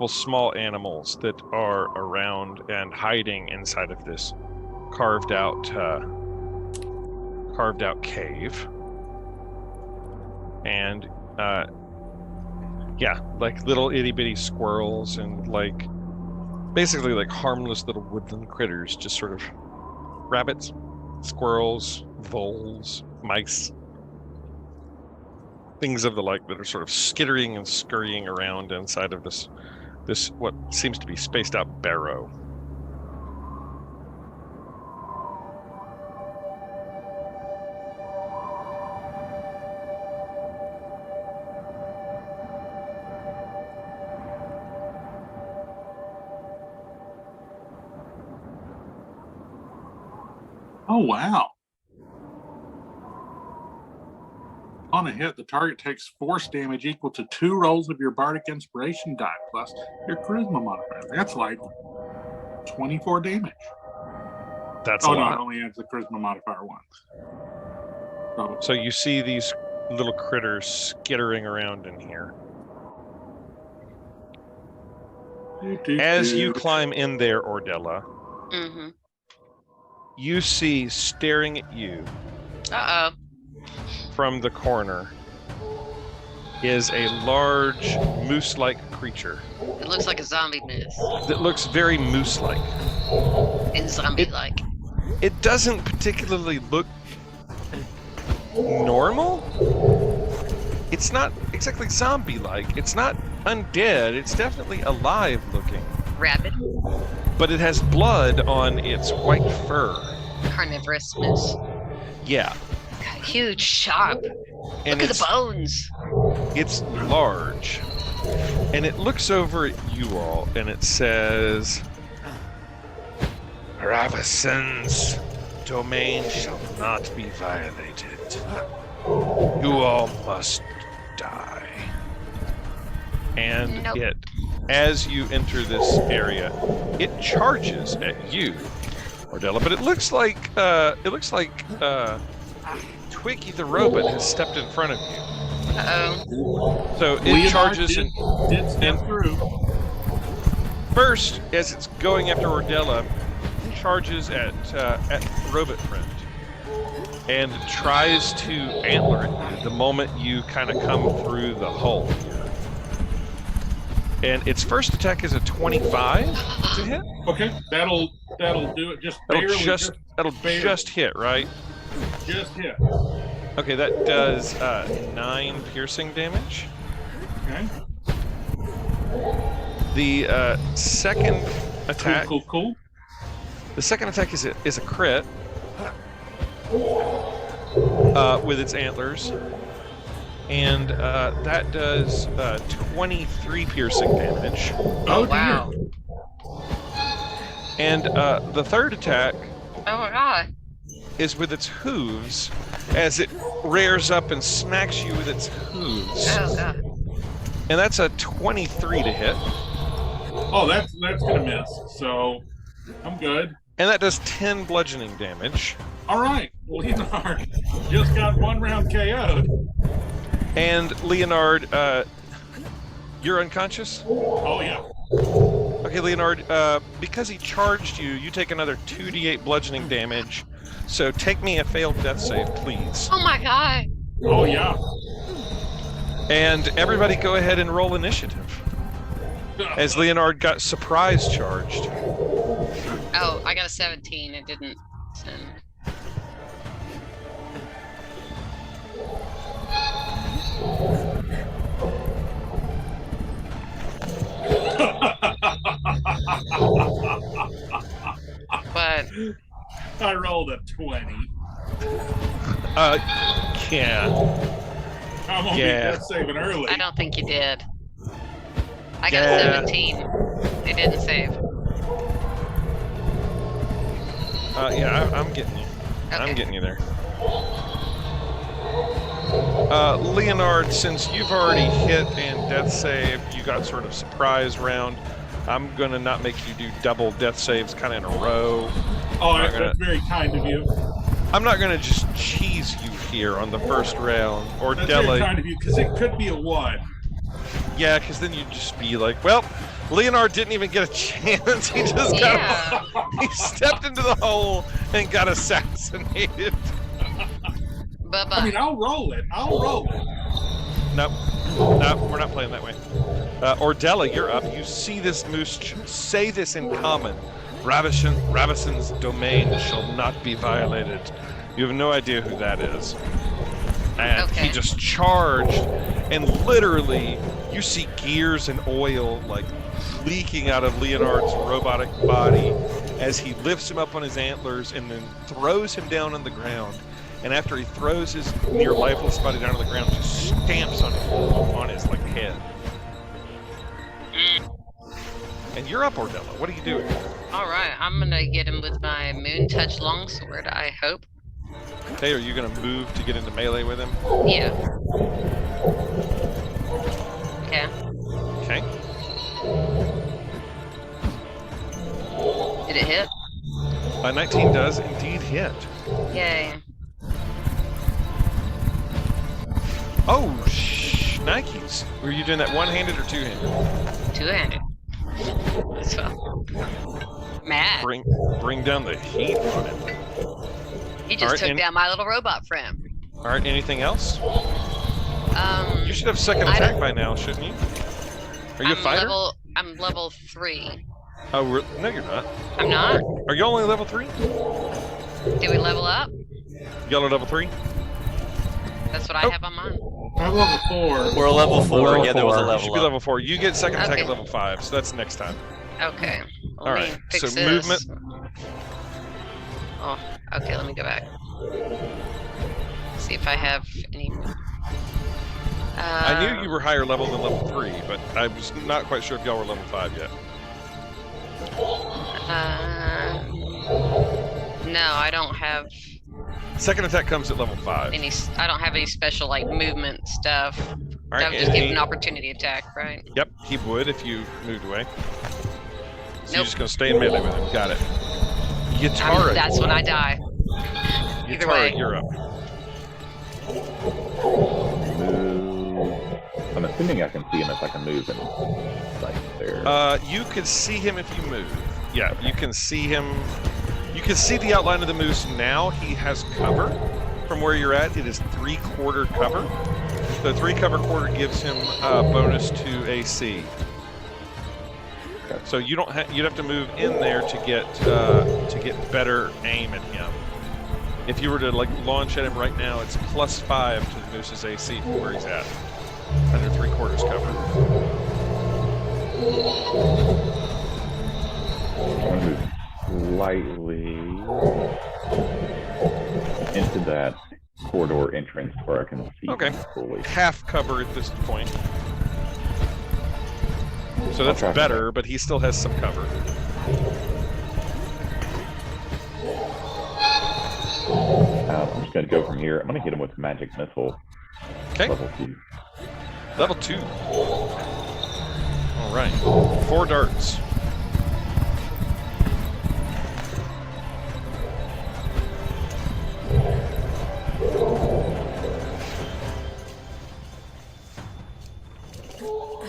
small animals that are around and hiding inside of this carved out cave. And yeah, like little itty bitty squirrels and like basically like harmless little woodland critters, just sort of rabbits, squirrels, voles, mice, things of the like that are sort of skittering and scurrying around inside of this what seems to be spaced out barrow. Oh, wow. On a hit, the target takes force damage equal to 2 rolls of your bardic inspiration die plus your charisma modifier. That's like 24 damage. That's a lot. It only adds the charisma modifier once. So you see these little critters skittering around in here. As you climb in there, Ordella, you see staring at you from the corner is a large moose-like creature. It looks like a zombie moose. That looks very moose-like. And zombie-like. It doesn't particularly look normal. It's not exactly zombie-like. It's not undead. It's definitely alive looking. Rabid. But it has blood on its white fur. Carnivorous moose. Yeah. Huge, sharp. And look at the bones. It's large. And it looks over at you all and it says, Ravisson's domain shall not be violated. You all must die. And as you enter this area, it charges at you, Ordella. But it looks like Twiggy the robot has stepped in front of you. Uh-oh. So it charges did step through. First, as it's going after Ordella, it charges at Robot Friend and tries to antler at you the moment you kind of come through the hole. And its first attack is a 25 to hit. Okay, that'll do it. That'll just hit, right? Just hit. Okay, that does 9 piercing damage. Okay. The second attack. Cool. The second attack is a crit. with its antlers. And that does 23 piercing damage. Oh, wow. And the third attack Oh my god. is with its hooves as it rears up and smacks you with its hooves. Oh god. And that's a 23 to hit. Oh, that's gonna miss. So I'm good. And that does 10 bludgeoning damage. All right, Leonard just got 1 round KO'd. And Leonard, you're unconscious? Oh yeah. Okay, Leonard, because he charged you, you take another 2d8 bludgeoning damage. So take me a failed death save, please. Oh my god. Oh yeah. And everybody go ahead and roll initiative. As Leonard got surprise charged. Oh, I got a 17. It didn't send. But I rolled a 20. Yeah. I'm only death saving early. I don't think you did. I got a 17. It didn't save. Yeah, I'm getting you. Okay. I'm getting you there. Leonard, since you've already hit and death saved, you got sort of surprise round. I'm gonna not make you do double death saves kind of in a row. Oh, that's very kind of you. I'm not gonna just cheese you here on the first round, or That's Della. very kind of you, because it could be a 1. Yeah, because then you'd just be like, well, Leonard didn't even get a chance. He just got he stepped into the hole and got assassinated. Bye-bye. I mean, I'll roll it. Nope, we're not playing that way. Ordella, you're up. You see this moose say this in common. Ravisson's domain shall not be violated. You have no idea who that is. And Okay. he just charged, and literally, you see gears and oil like leaking out of Leonard's robotic body as he lifts him up on his antlers and then throws him down on the ground. And after he throws his near lifeless body down on the ground, just stamps on his like head. And you're up, Ordella. What are you doing? Alright, I'm gonna get him with my Moon Touch Longsword, I hope. Hey, are you gonna move to get into melee with him? Yeah. Okay. Okay. Did it hit? 19 does indeed hit. Yay. Oh, Nikes. Were you doing that one-handed or two-handed? Two-handed. So mad. Bring down the heat on it. He just took down my little robot friend. All right. Anything else? You should have second attack by now, shouldn't you? Are you a fighter? I'm level 3. Oh, no, you're not. I'm not? Are you only level 3? Did we level up? Y'all are level 3? That's what I have on mine. I'm level 4. We're level 4. Yeah, there was a You level should be up. level 4. You get second attack Okay. at level 5, so that's next time. Okay. Let All me right. fix So this. movement. Oh, okay, let me go back. See if I have any. I knew you were higher level than level 3, but I was not quite sure if y'all were level 5 yet. No, I don't have Second attack comes at level 5. any. I don't have any special like movement stuff. All I right, would just give an opportunity attack, right? Yep, he would if you moved away. So you're Nope. just going to stay in melee with him. Got it. Yatara. That's when I die. Either way. Yatara, you're up. Move. I'm assuming I can see him if I can move him. Right there. You can see him if you move. Yeah, you can see him. You can see the outline of the moose now. He has cover from where you're at. It is 3/4 cover. The 3 cover quarter gives him a bonus to AC. So you don't you'd have to move in there to get better aim at him. If you were to like launch at him right now, it's +5 to the moose's AC from where he's at. Under 3/4 cover. I'm gonna move slightly. into that corridor entrance where I can see Okay. fully. Half cover at this point. So that's better, but he still has some cover. I'm just going to go from here. I'm going to hit him with magic missile. Okay. Level 2. Level 2. All right. 4 darts.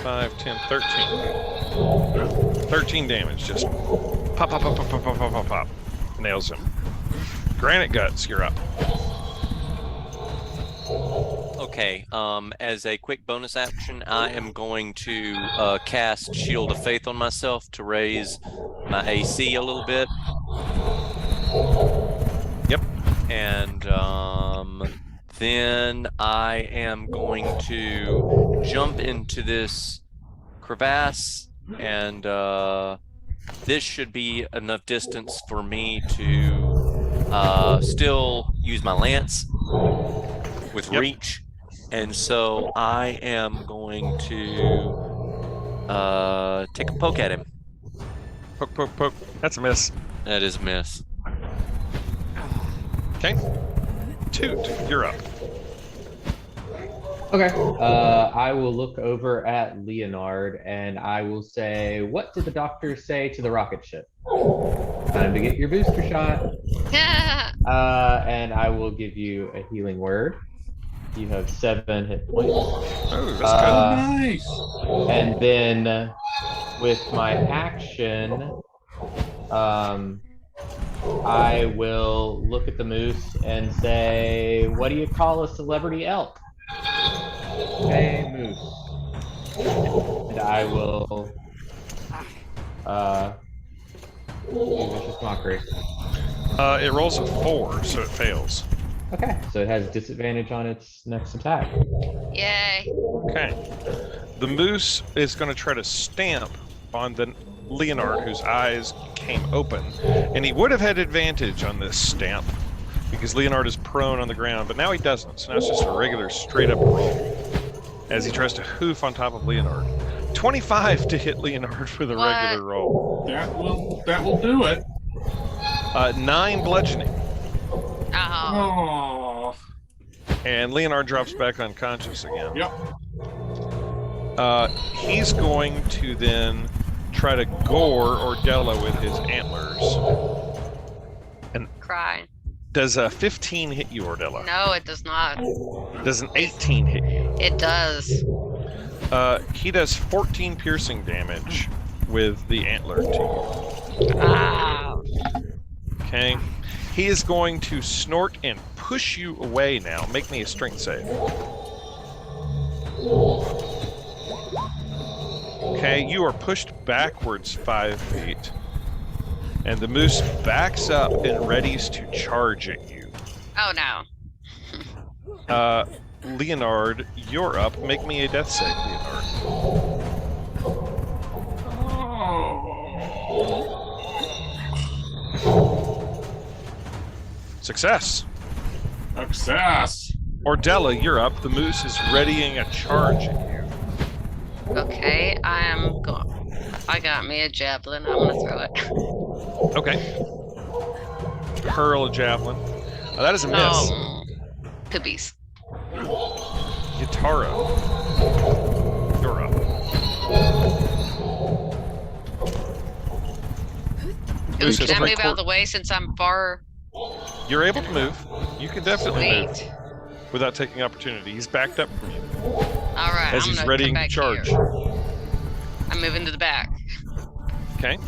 Five, 10, 13. 13 damage. Just pop, pop, pop, pop, pop, pop, pop, pop, pop. Nails him. Granite Guts, you're up. Okay, as a quick bonus action, I am going to cast Shield of Faith on myself to raise my AC a little bit. Yep. And then I am going to jump into this crevasse, and this should be enough distance for me to still use my lance with reach. And so I am going to take a poke at him. Poke, poke, poke. That's a miss. That is a miss. Okay. Toot, you're up. Okay. I will look over at Leonard and I will say, what did the doctor say to the rocket ship? Time to get your booster shot. And I will give you a healing word. You have 7 hit points. Oh, that's Nice. And then with my action, I will look at the moose and say, what do you call a celebrity elk? Hey, moose. And I will do vicious mockery. It rolls a 4, so it fails. Okay, so it has disadvantage on its next attack. Yay. Okay. The moose is going to try to stamp on the Leonard, whose eyes came open. And he would have had advantage on this stamp because Leonard is prone on the ground, but now he doesn't. So now it's just a regular straight-up roll as he tries to hoof on top of Leonard. 25 to hit Leonard for the regular roll. That will do it. 9 bludgeoning. Oh. Oh. And Leonard drops back unconscious again. Yep. He's going to then try to gore Ordella with his antlers. And Cry. does a 15 hit you, Ordella? No, it does not. Does an 18 hit you? It does. He does 14 piercing damage with the antler to you. Wow. Okay. He is going to snort and push you away now. Make me a strength save. Okay, you are pushed backwards 5 feet. And the moose backs up and readies to charge at you. Oh no. Leonard, you're up. Make me a death save, Leonard. Success. Success. Ordella, you're up. The moose is readying a charge at you. Okay, I got me a javelin. I'm gonna throw it. Okay. Hurl a javelin. That is a miss. Coobies. Yatara, you're up. Ooh, can I move out of the way since I'm far? You're able to move. You can definitely move Sweet. without taking opportunity. He's backed up from you All right. as I'm he's gonna readying come to back charge. here. I'm moving to the back. Okay.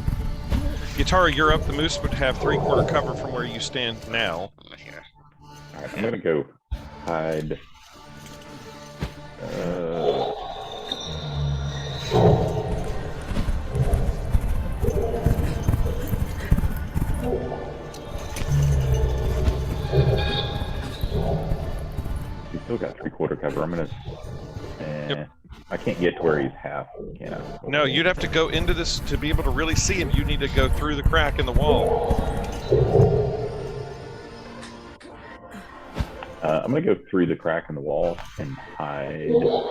Yatara, you're up. The moose would have 3/4 cover from where you stand now. Over here. All right, I'm going to go hide. He's still got 3/4 cover. I'm going to... Yep. I can't get to where he's half, can I? No, you'd have to go into this to be able to really see him. You need to go through the crack in the wall. I'm gonna go through the crack in the wall and hide. Or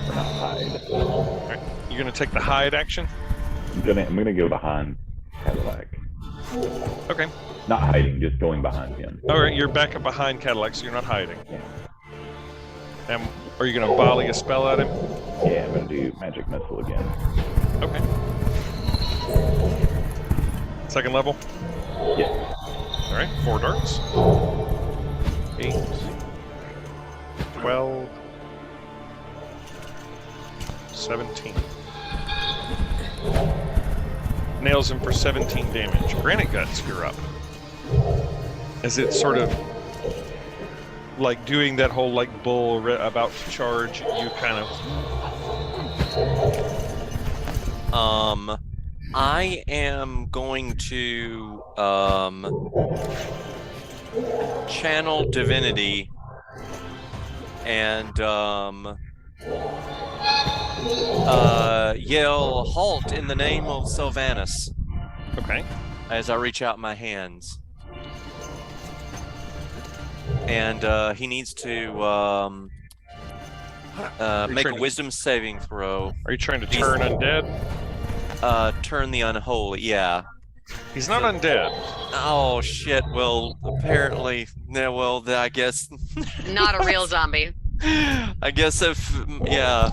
not hide. All right. You're gonna take the hide action. I'm gonna go behind Cadillac. Okay. Not hiding, just going behind him. All right. You're back up behind Cadillac, so you're not hiding. Yeah. And are you gonna volley a spell at him? Yeah, I'm gonna do magic missile again. Okay. Second level. Yeah. All right. 4 darts. 8, 12, 17. Nails him for 17 damage. Granite Guts, you're up. As it's sort of like doing that whole like bull about to charge, you kind of. I am going to channel divinity and yell halt in the name of Sylvanus Okay. as I reach out my hands. And he needs to make a wisdom saving throw. Are you trying to turn undead? Turn the unholy, yeah. He's not undead. Oh shit, well apparently, yeah, well I guess. Not a real zombie. I guess yeah.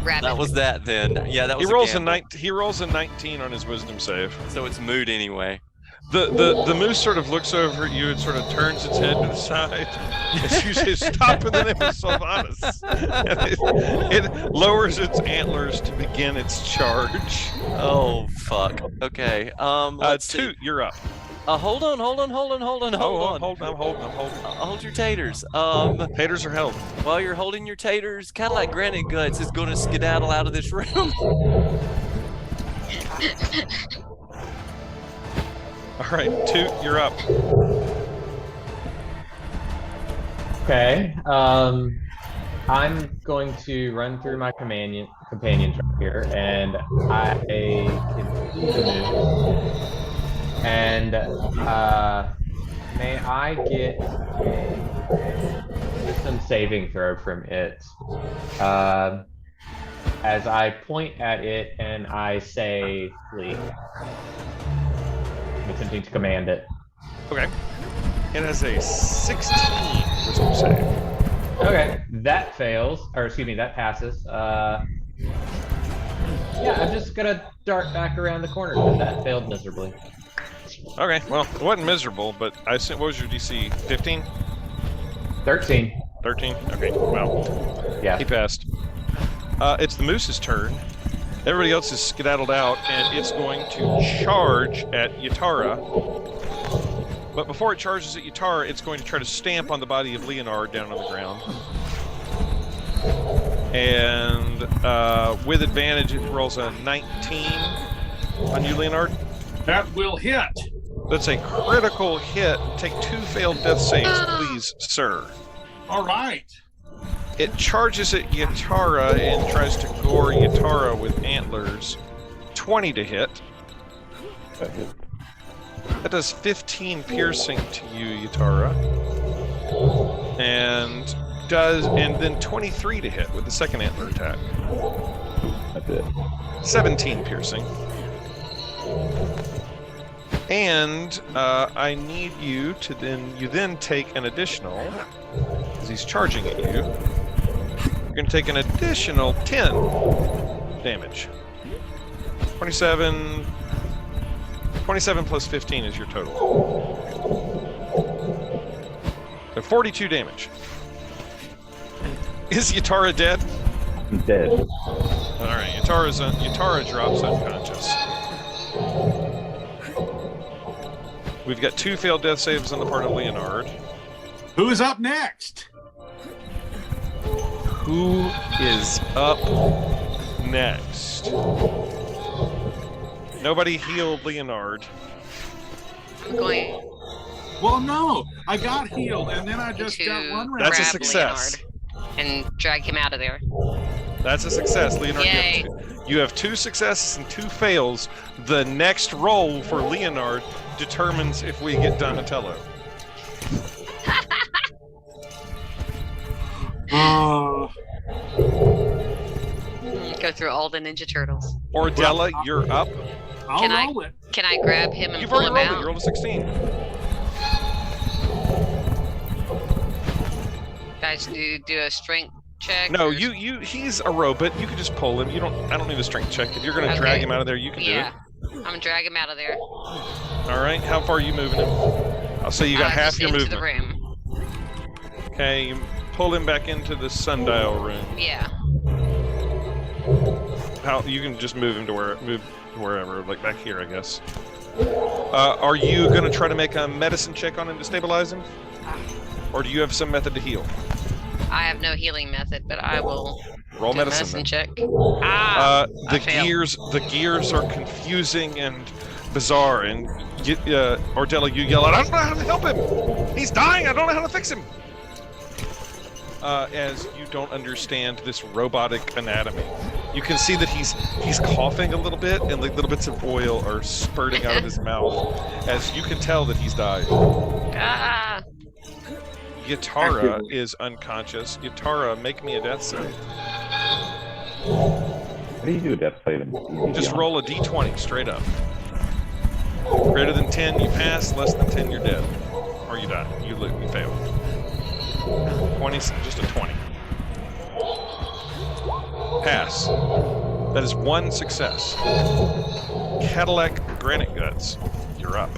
Rabbit. That was that then. Yeah, that was He rolls gamble. he rolls a 19 on his wisdom save. So it's mood anyway. The moose sort of looks over at you and sort of turns its head to the side as you say, "Stop in the name of Sylvanus." And it lowers its antlers to begin its charge. Oh fuck. Okay. Let's see. Toot, you're up. Hold on. I'm holding. Hold your taters. Taters are held. While you're holding your taters, kind of like Granite Guts is going to skedaddle out of this room. All right, Toot, you're up. Okay. I'm going to run through my companion chart here, and I can see the move. And may I get a wisdom saving throw from it? As I point at it and I say flee. I'm attempting to command it. Okay. It has a 16 wisdom save. Okay, that fails, or excuse me, that passes. Yeah, I'm just gonna dart back around the corner because that failed miserably. Okay, well, it wasn't miserable, but I sent. What was your DC? 15? 13. 13? Okay, well, Yeah. he passed. It's the moose's turn. Everybody else is skedaddled out, and it's going to charge at Yatara. But before it charges at Yatara, it's going to try to stamp on the body of Leonard down on the ground. And with advantage, it rolls a 19 on you, Leonard. That will hit. That's a critical hit. Take 2 failed death saves, please, sir. All right. It charges at Yatara and tries to gore Yatara with antlers. 20 to hit. That hits. That does 15 piercing to you, Yatara. And then 23 to hit with the second antler attack. That's it. 17 piercing. And I need you to then take an additional, because he's charging at you. You're going to take an additional 10 damage. 27 plus 15 is your total. So 42 damage. Is Yatara dead? I'm dead. All right, Yatara drops unconscious. We've got 2 failed death saves on the part of Leonard. Who is up next? Who is up next? Nobody healed Leonard. I'm going Well, no. I got healed, and then I just to got one round. That's a grab success. Leonard and drag him out of there. That's a success, Leonard. Yay. You have 2 successes and 2 fails. The next roll for Leonard determines if we get Donatello. Go through all the Ninja Turtles. Ordella, you're up. I'll Can I- roll it. Can I grab him and You've pull already him rolled it. out? You rolled a 16. Guys, do a strength check? No, or- he's a robot. You can just pull him. I don't need a strength check. If you're gonna drag Okay. him out of there, you can Yeah. do I'm gonna drag him out of there. it. All right. How far are you moving him? I'll say you got half Just your into movement. the room. Okay, you pull him back into the sundial room. Yeah. How you can just move him to wherever, like back here, I guess. Are you gonna try to make a medicine check on him to stabilize him, or do you have some method to heal? I have no healing method, but I will Roll do a medicine. then. check. I failed. The gears are confusing and bizarre, and Ordella, you yell out, "I don't know how to help him! He's dying! I don't know how to fix him!" As you don't understand this robotic anatomy. You can see that he's coughing a little bit, and like little bits of oil are spurting out of his mouth, as you can tell that he's died. Ah! Yatara is unconscious. Yatara, make me a death save. How do you do a death save? Just roll a d20 straight up. Greater than 10, you pass. Less than 10, you're dead. Or you die. You fail. 20, just a 20. Pass. That is one success. Cadillac Granite Guts, you're up.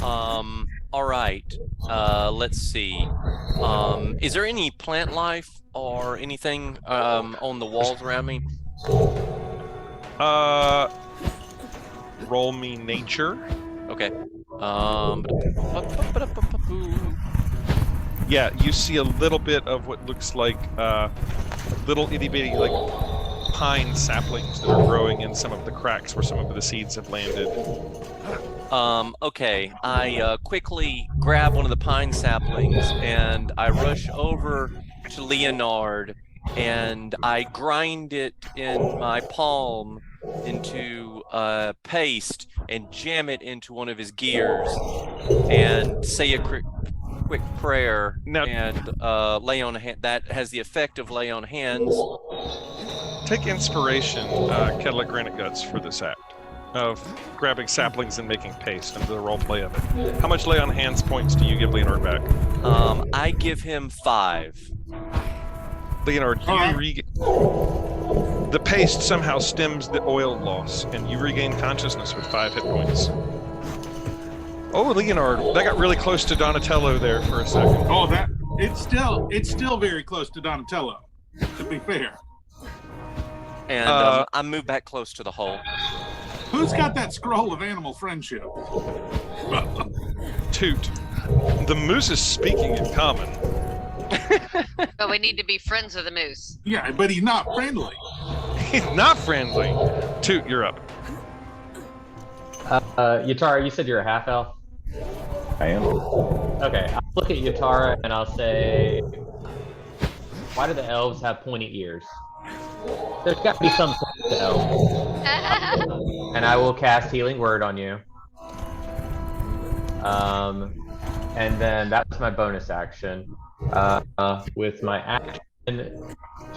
All right. Let's see. Is there any plant life or anything on the walls around me? Roll me nature. Okay. Yeah, you see a little bit of what looks like little itty bitty like pine saplings that are growing in some of the cracks where some of the seeds have landed. Okay. I quickly grab one of the pine saplings and I rush over to Leonard and I grind it in my palm into paste and jam it into one of his gears and say a quick prayer Now- and lay on a hand. That has the effect of lay on hands. Take inspiration, Cadillac Granite Guts, for this act of grabbing saplings and making paste and the role play of it. How much lay on hands points do you give Leonard back? I give him 5. Leonard, the paste somehow stems the oil loss, and you regain consciousness with 5 hit points. Oh, Leonard, that got really close to Donatello there for a second. Oh, it's still very close to Donatello, to be fair. And I move back close to the hole. Who's got that scroll of animal friendship? Toot. The moose is speaking in common. But we need to be friends with the moose. Yeah, but he's not friendly. He's not friendly. Toot, you're up. Yatara, you said you're a half elf? I am. Okay, I'll look at Yatara and I'll say, why do the elves have pointy ears? There's got to be some point to elves. And I will cast Healing Word on you. And then that's my bonus action. With my action,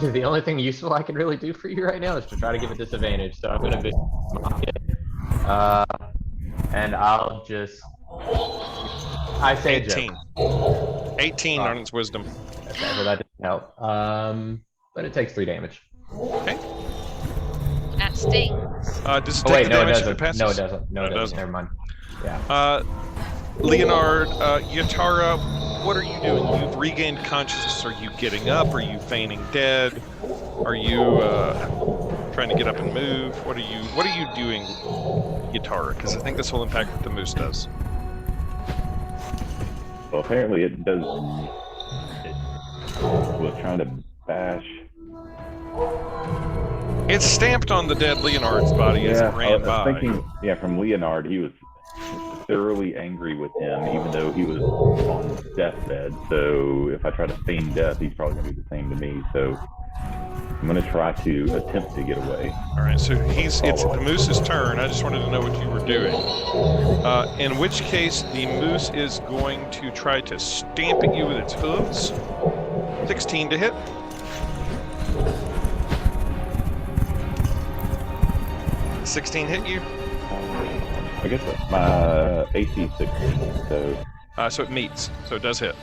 the only thing useful I can really do for you right now is to try to give it disadvantage. So I'm going to be and I'll just I say 18. 18 on its wisdom. Okay, well that didn't help. But it takes 3 damage. Okay. That stings. Does it Oh take wait, the no it damage if doesn't. passes? No it doesn't. No No, it it doesn't. doesn't. Never mind. Yeah. Leonard, Yatara, what are you doing? You've regained consciousness. Are you getting up? Are you feigning dead? Are you trying to get up and move? What are you doing, Yatara? Because I think this will impact what the moose does. Well, apparently it does. It was trying to bash. It's stamped on the dead Leonard's body as it I ran was by. thinking, from Leonard, he was thoroughly angry with him, even though he was on his deathbed. So if I try to feign death, he's probably going to do the same to me. So I'm going to try to attempt to get away. All right, so it's the moose's turn. I just wanted to know what you were doing. In which case, the moose is going to try to stamp at you with its hooves. 16 to hit. Does 16 hit you? I guess my AC is 16, so So it meets. So it does hit.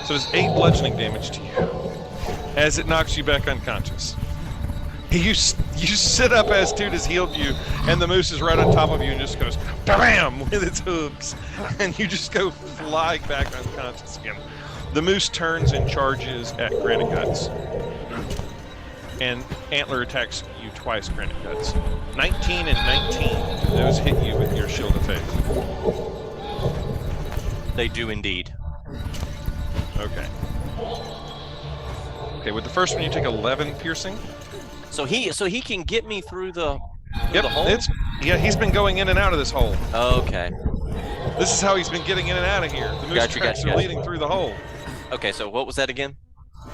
So it's 8 bludgeoning damage to you as it knocks you back unconscious. You sit up as Toot has healed you, and the moose is right on top of you and just goes bam with its hooves, and you just go flying back unconscious again. The moose turns and charges at Granite Guts, and Antler attacks you twice, Granite Guts. 19 and 19. Do those hit you with your Shield of Faith? They do indeed. Okay. Okay, with the first one you take 11 piercing. So he can get me through the Yep, the hole? he's been going in and out of this hole. Okay. This is how he's been getting in and out of here. The moose tracks are leading through the hole. Okay, so what was that again?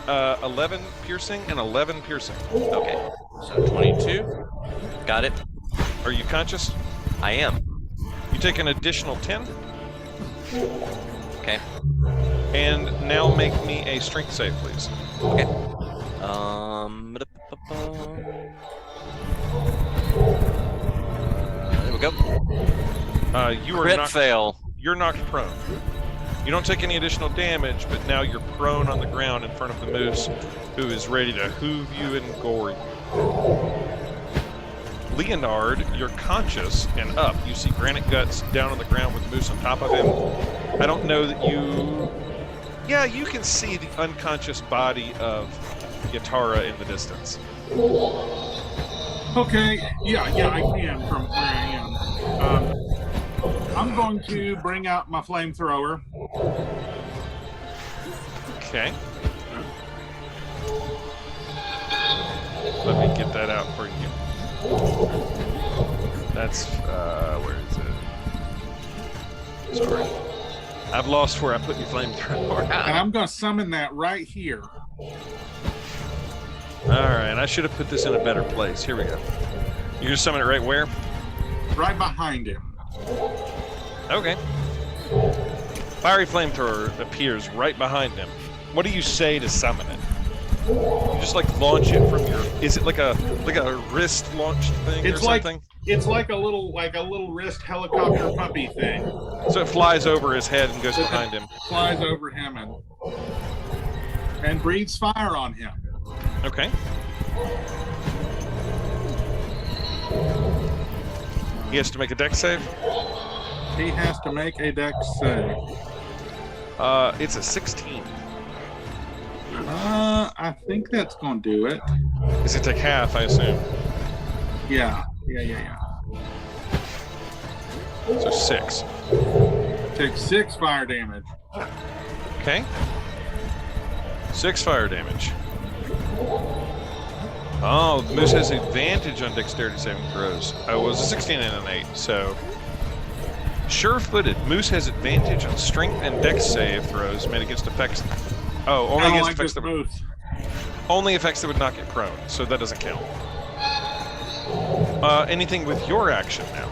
11 piercing and 11 piercing. Okay. So 22. Got it. Are you conscious? I am. You take an additional 10. Okay. And now make me a strength save, please. Okay. There we go. You are Crit fail. You're knocked prone. You don't take any additional damage, but now you're prone on the ground in front of the moose, who is ready to hoof you and gore you. Leonard, you're conscious and up. You see Granite Guts down on the ground with the moose on top of him. I don't know that you... Yeah, you can see the unconscious body of Yatara in the distance. Okay, yeah, I can from where I am. I'm going to bring out my flamethrower. Okay. Let me get that out for you. That's, where is it? Sorry. I've lost where I put your flamethrower. And I'm going to summon that right here. Alright, I should have put this in a better place. Here we go. You're going to summon it right where? Right behind him. Okay. Fiery flamethrower appears right behind him. What do you say to summon it? You just like launch it from your... Is it like a wrist launched thing or something? It's like a little wrist helicopter puppy thing. So it flies over his head and goes behind him. Flies over him and breathes fire on him. Okay. He has to make a dex save. He has to make a dex save. It's a 16. I think that's going to do it. Does it take half, I assume? Yeah. So 6. Takes 6 fire damage. Okay. 6 fire damage. Oh, the moose has advantage on dexterity saving throws. Oh, it was a 16 and an 8, so... Sure-footed. Moose has advantage on strength and dex save throws made against effects... Oh, only against effects that would... Only effects that would knock it prone, so that doesn't count. Anything with your action now?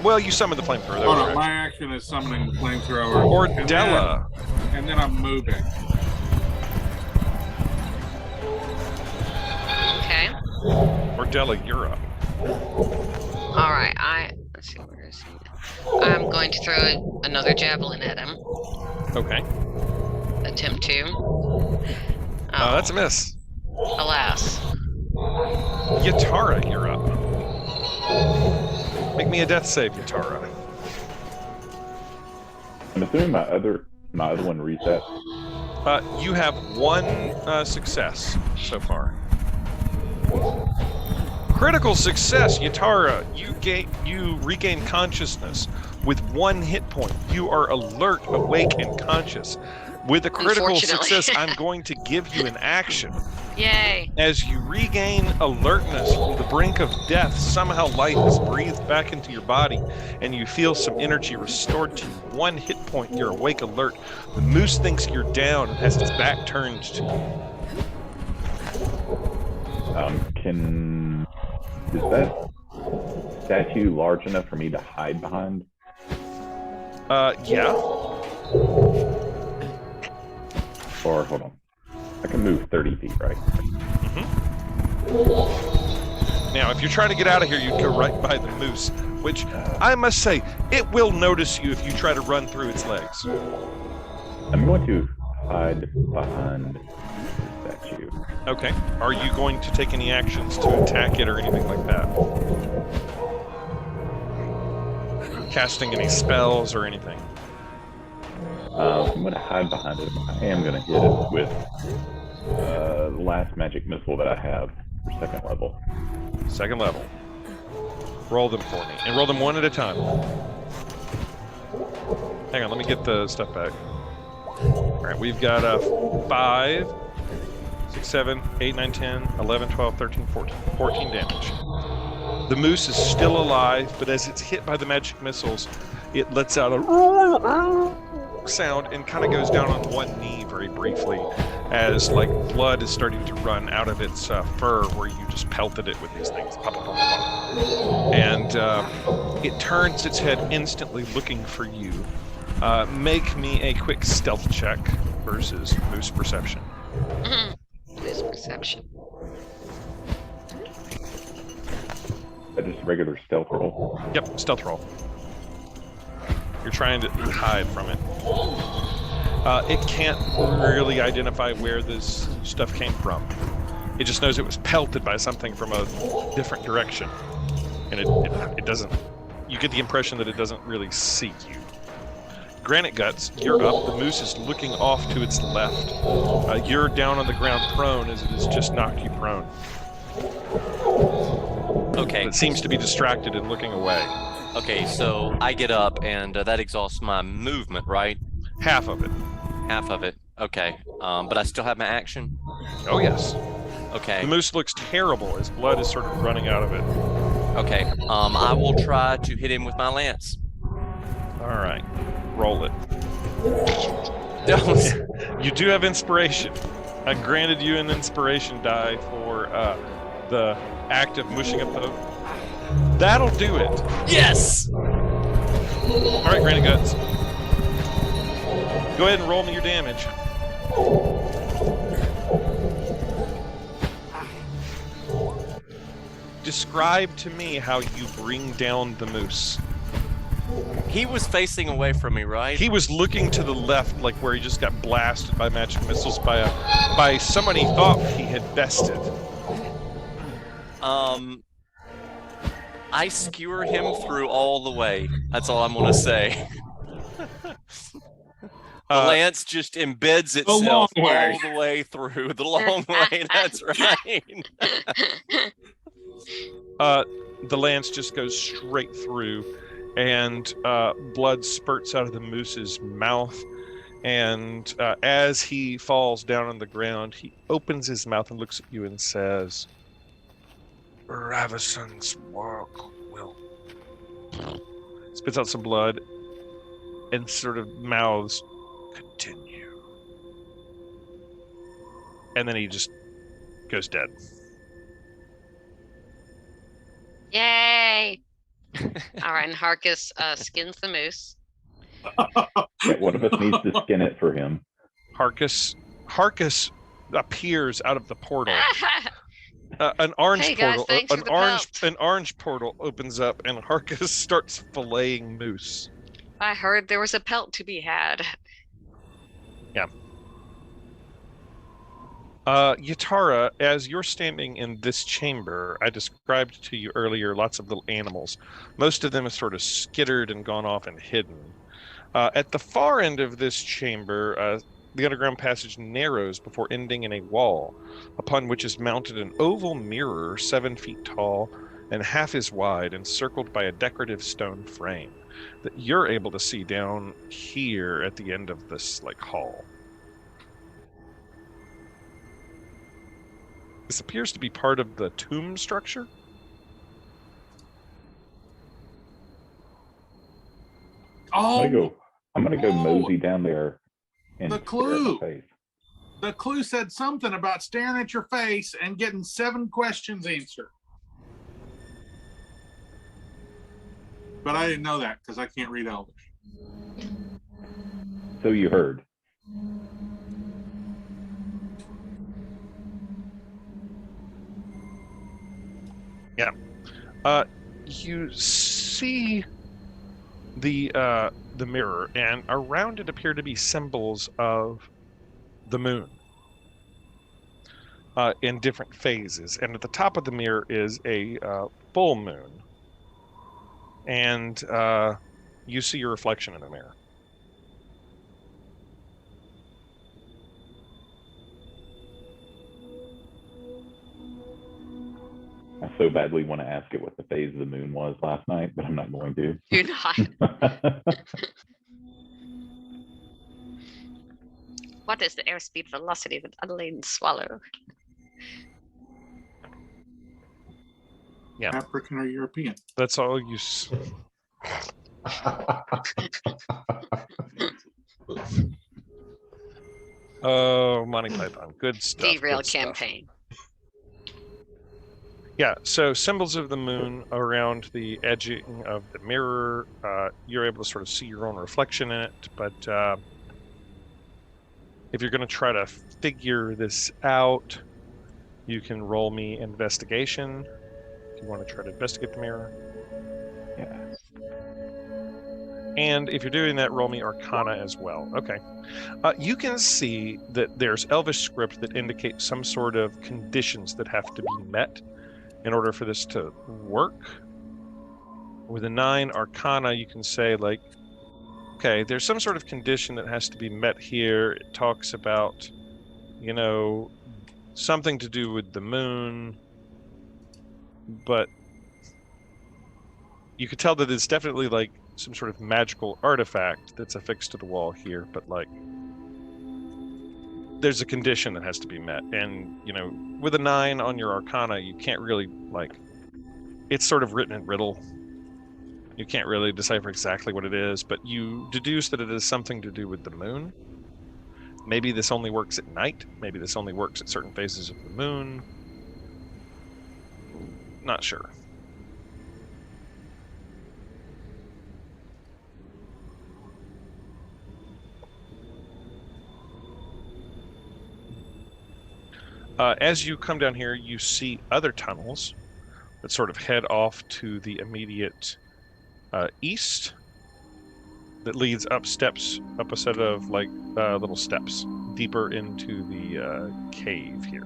Well, you summoned the flamethrower. Hold on, my action is summoning the flamethrower. Or Della. And then I'm moving. Okay. Or Della, you're up. All right. Let's see, where is he? I'm going to throw another javelin at him. Okay. Attempt to. Oh, that's a miss. Alas. Yatara, you're up. Make me a death save, Yatara. I'm assuming my other one resets. You have 1 success so far. Critical success, Yatara. You regain consciousness with 1 hit point. You are alert, awake, and conscious. With a critical success, I'm going to give you an action. Yay. As you regain alertness from the brink of death, somehow life is breathed back into your body, and you feel some energy restored to you. 1 hit point, you're awake, alert. The moose thinks you're down and has its back turned to you. Is that statue large enough for me to hide behind? Yeah. far? Hold on. I can move 30 feet, right? Now, if you're trying to get out of here, you'd go right by the moose, which I must say, it will notice you if you try to run through its legs. I'm going to hide behind the statue. Okay. Are you going to take any actions to attack it or anything like that? Casting any spells or anything? I'm going to hide behind it. I am going to hit it with the last magic missile that I have for second level. Second level. Roll them for me. And roll them one at a time. Hang on, let me get the stuff back. Alright, we've got 5, 6, 7, 8, 9, 10, 11, 12, 13, 14. 14 damage. The moose is still alive, but as it's hit by the magic missiles, it lets out a sound and kind of goes down on one knee very briefly as like blood is starting to run out of its fur where you just pelted it with these things. Pop, pop, pop, pop. And it turns its head instantly looking for you. Make me a quick stealth check versus moose perception. Moose perception. That just a regular stealth roll. Yep, stealth roll. You're trying to hide from it. It can't really identify where this stuff came from. It just knows it was pelted by something from a different direction. And it doesn't... You get the impression that it doesn't really see you. Granite Guts, you're up. The moose is looking off to its left. You're down on the ground prone as it has just knocked you prone. Okay. It seems to be distracted and looking away. Okay, so I get up, and that exhausts my movement, right? Half of it. Half of it. Okay. But I still have my action? Oh, yes. Okay. The moose looks terrible as blood is sort of running out of it. Okay. I will try to hit him with my lance. All right. Roll it. Don't. You do have inspiration. I granted you an inspiration die for the act of mushing up the... That'll do it. Yes! All right, Granite Guts. Go ahead and roll me your damage. Describe to me how you bring down the moose. He was facing away from me, right? He was looking to the left, like where he just got blasted by magic missiles by someone he thought he had bested. I skewer him through all the way. That's all I'm gonna say. The lance just embeds itself all the way through the long way. That's right. The lance just goes straight through, and blood spurts out of the moose's mouth. And as he falls down on the ground, he opens his mouth and looks at you and says, "Ravison's work will..." Spits out some blood and sort of mouths, "Continue." And then he just goes dead. Yay! All right, and Harkus skins the moose. Yeah, one of us needs to skin it for him. Harkus appears out of the portal. An orange Hey guys, portal, thanks for the pelt. an orange portal opens up, and Harkus starts filleting moose. I heard there was a pelt to be had. Yeah. Yatara, as you're standing in this chamber, I described to you earlier lots of little animals. Most of them have sort of skittered and gone off and hidden. At the far end of this chamber, the underground passage narrows before ending in a wall, upon which is mounted an oval mirror 7 feet tall and half as wide, encircled by a decorative stone frame that you're able to see down here at the end of this hall. This appears to be part of the tomb structure. Oh, I'm gonna go mosey down there and The stare at clue. face. the clue said something about staring at your face and getting 7 questions answered. But I didn't know that because I can't read Elvish. So you heard. You see the mirror, and around it appear to be symbols of the moon in different phases. And at the top of the mirror is a full moon, and you see your reflection in the mirror. I so badly want to ask it what the phase of the moon was last night, but I'm not going to. You're not. What is the airspeed velocity of an unladen swallow? Yeah. African or European? That's all you. Oh, Monty Python, good stuff. Derail good stuff. campaign. Yeah, so symbols of the moon around the edging of the mirror. You're able to sort of see your own reflection in it, but if you're going to try to figure this out, you can roll me investigation. If you want to try to investigate the mirror. Yeah. And if you're doing that, roll me Arcana as well. Okay. You can see that there's Elvish script that indicates some sort of conditions that have to be met in order for this to work. With a 9 Arcana, you can say, like, okay, there's some sort of condition that has to be met here. It talks about, you know, something to do with the moon, but you could tell that it's definitely like some sort of magical artifact that's affixed to the wall here, but like there's a condition that has to be met. And, you know, with a 9 on your Arcana, you can't really, like, it's sort of written in riddle. You can't really decipher exactly what it is, but you deduce that it is something to do with the moon. Maybe this only works at night. Maybe this only works at certain phases of the moon. Not sure. As you come down here, you see other tunnels that sort of head off to the immediate east that leads up steps, up a set of like little steps deeper into the cave here.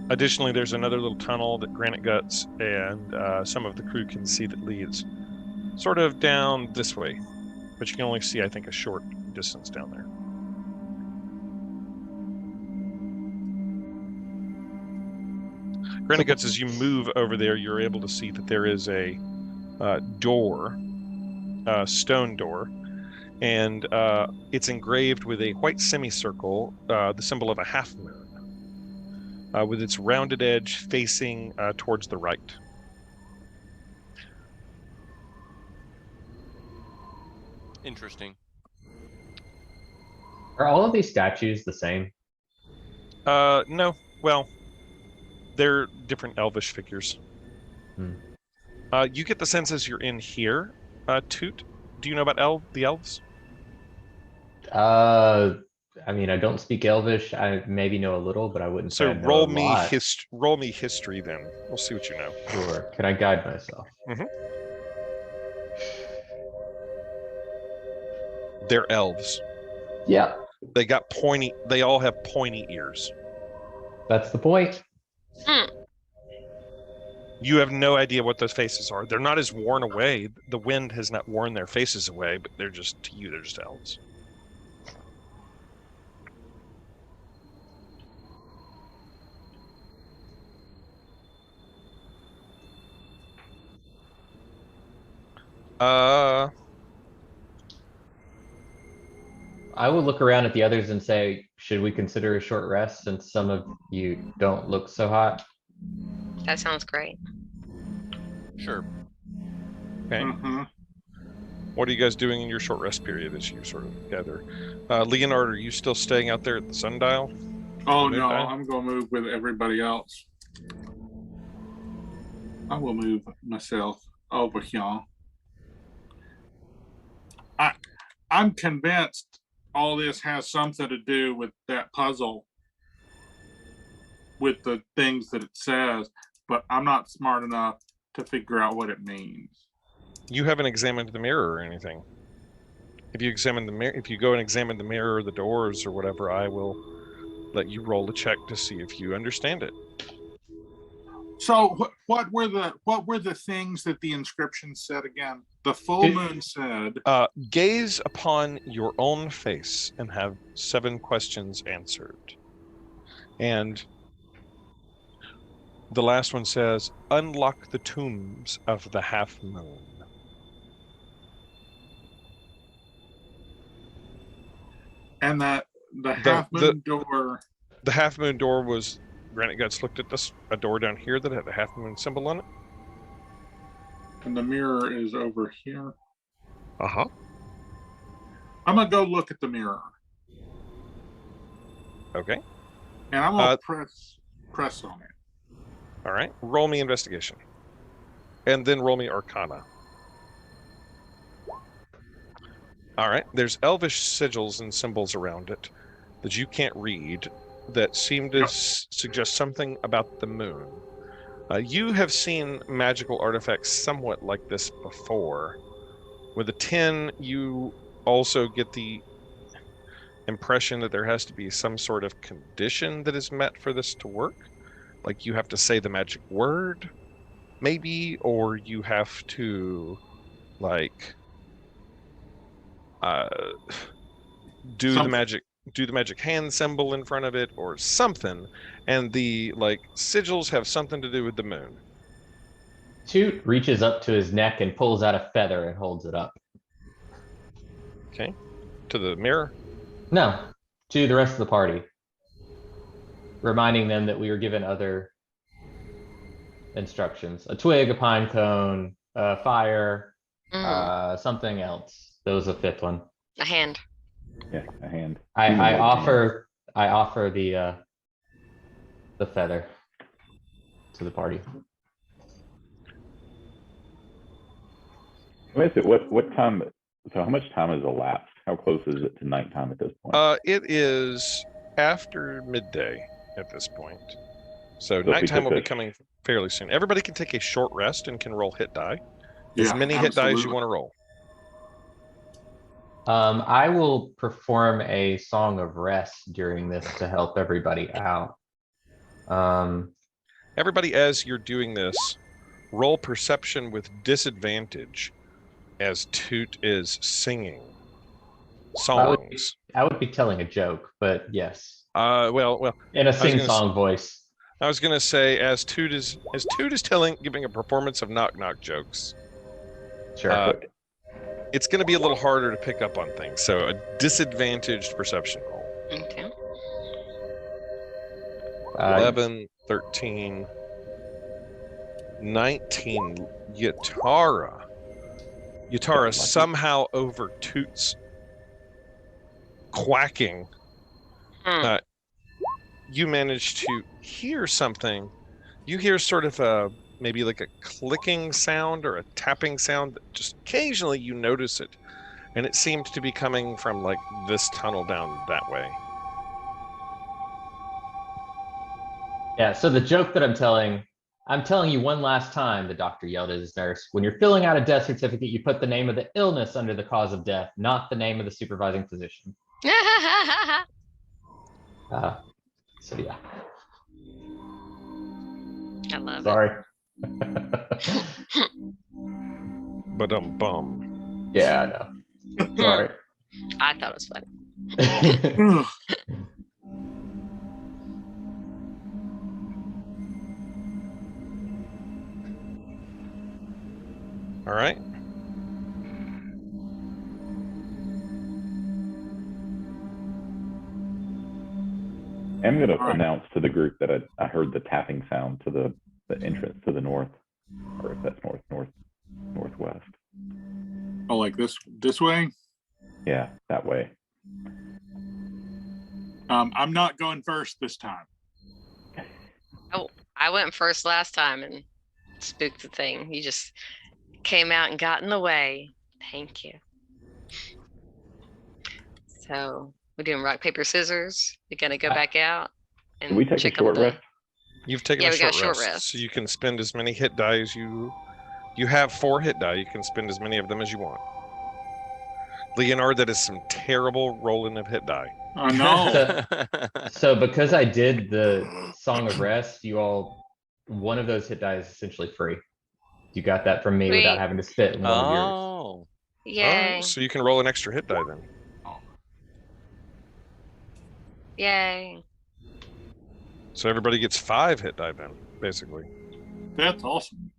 Additionally, there's another little tunnel that Granite Guts and some of the crew can see that leads sort of down this way, but you can only see, I think, a short distance down there. Granite Guts, as you move over there, you're able to see that there is a door, stone door, and it's engraved with a white semicircle, the symbol of a half moon, with its rounded edge facing towards the right. Interesting. Are all of these statues the same? No, well, they're different elvish figures. You get the sense as you're in here, Toot. Do you know about the elves? I mean, I don't speak Elvish. I maybe know a little, but I wouldn't say So I know roll a lot. roll me history then. We'll see what you know. Sure. Can I guide myself? They're elves. Yeah, They all have pointy ears. that's the point. You have no idea what those faces are. They're not as worn away. The wind has not worn their faces away, but they're just, to you, they're just elves. I will look around at the others and say, should we consider a short rest since some of you don't look so hot? That sounds great. Sure. Okay. What are you guys doing in your short rest period as you sort of gather? Leonard, are you still staying out there at the sundial? Oh no, I'm gonna move with everybody else. I will move myself over here. I'm convinced all this has something to do with that puzzle with the things that it says, but I'm not smart enough to figure out what it means. You haven't examined the mirror or anything. If you examine the mirror, if you go and examine the mirror or the doors or whatever, I will let you roll a check to see if you understand it. So what were the things that the inscription said again? The full moon said, gaze upon your own face and have 7 questions answered. And the last one says, unlock the tombs of the half moon. and that the half moon door. The half moon door was, Granite Guts looked at this, a door down here that had a half moon symbol on it. And the mirror is over here. Uh-huh. I'm gonna go look at the mirror. Okay. And I'm gonna press on it. All right. Roll me investigation. And then roll me Arcana. All right. There's elvish sigils and symbols around it that you can't read that seem to suggest something about the moon. You have seen magical artifacts somewhat like this before. With a 10, you also get the impression that there has to be some sort of condition that is met for this to work. Like you have to say the magic word, maybe, or you have to, like, do the magic hand symbol in front of it or something, and the sigils have something to do with the moon. Toot reaches up to his neck and pulls out a feather and holds it up. Okay. To the mirror? No, to the rest of the party. Reminding them that we were given other instructions. A twig, a pine cone, a fire, something else. There was a 5th one. A hand. Yeah, a hand. I offer the feather to the party. Wait a second, what time? So how much time has elapsed? How close is it to nighttime at this point? It is after midday at this point. So So if we nighttime will took be coming fairly soon. Everybody can take a short rest and can roll hit die. As Yeah, many hit die as you absolutely. want to roll. I will perform a song of rest during this to help everybody out. Everybody, as you're doing this, roll perception with disadvantage as Toot is singing songs. I would be telling a joke, but yes, Well, in a gonna sing-song voice. I was gonna say as Toot is giving a performance of knock knock jokes. Sure. It's gonna be a little harder to pick up on things. So a disadvantaged perception roll. Okay. 11, 13, 19. Yatara somehow over Toot's quacking. You manage to hear something. You hear sort of maybe like a clicking sound or a tapping sound that just occasionally you notice it. And it seemed to be coming from like this tunnel down that way. Yeah, so the joke that I'm telling you one last time, the doctor yelled at his nurse. When you're filling out a death certificate, you put the name of the illness under the cause of death, not the name of the supervising physician. So yeah. I love Sorry. Ba-dum-bum. Yeah, I know. Sorry. it. I thought it was funny. Ugh. All right. I'm going to All right. announce to the group that I heard the tapping sound to the entrance to the north, or if that's northwest. Oh, like this way? Yeah, that way. I'm not going first this time. I went first last time and spooked the thing. You just came out and got in the way. Thank you. So we're doing rock, paper, scissors. You're gonna go back out and Can we take a check short on the... rest? You've taken Yeah, a we got short a short rest, rest. so you can spend as many hit die as you have 4 hit die. You can spend as many of them as you want. Leonard, that is some terrible rolling of hit die. I know. So because I did the Song of Rest, one of those hit die is essentially free. You got that from me without Sweet. having to spit one of yours. Oh. Yay. So you can roll an extra hit die then. Yay. So everybody gets 5 hit die then, basically. That's awesome.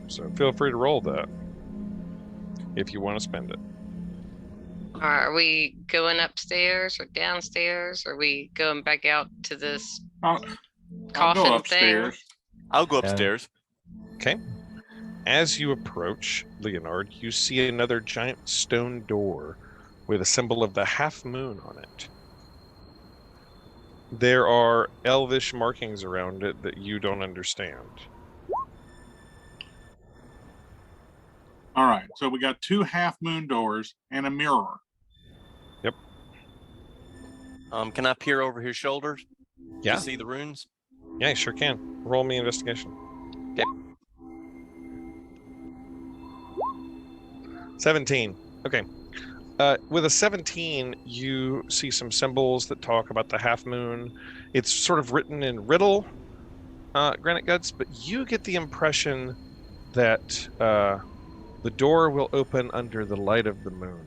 So feel free to roll that if you want to spend it. Are we going upstairs or downstairs? Are we going back out to this I'll coffin go thing? upstairs. I'll go Yeah. upstairs. Okay. As you approach, Leonard, you see another giant stone door with a symbol of the half moon on it. There are elvish markings around it that you don't understand. All right, so we got 2 half moon doors and a mirror. Can I peer over his shoulders Yeah. to see the runes? Yeah, you sure can. Roll me investigation. Okay. 17. Okay. With a 17, you see some symbols that talk about the half moon. It's sort of written in riddle, Granite Guts, but you get the impression that the door will open under the light of the moon.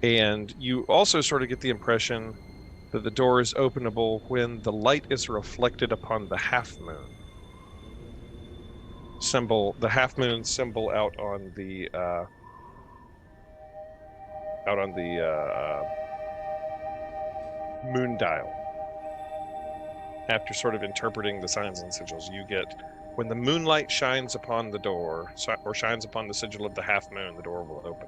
And you also sort of get the impression that the door is openable when the light is reflected upon the half moon symbol, the half moon symbol out on the moon dial. After sort of interpreting the signs and sigils, you get when the moonlight shines upon the door or shines upon the sigil of the half moon, the door will open.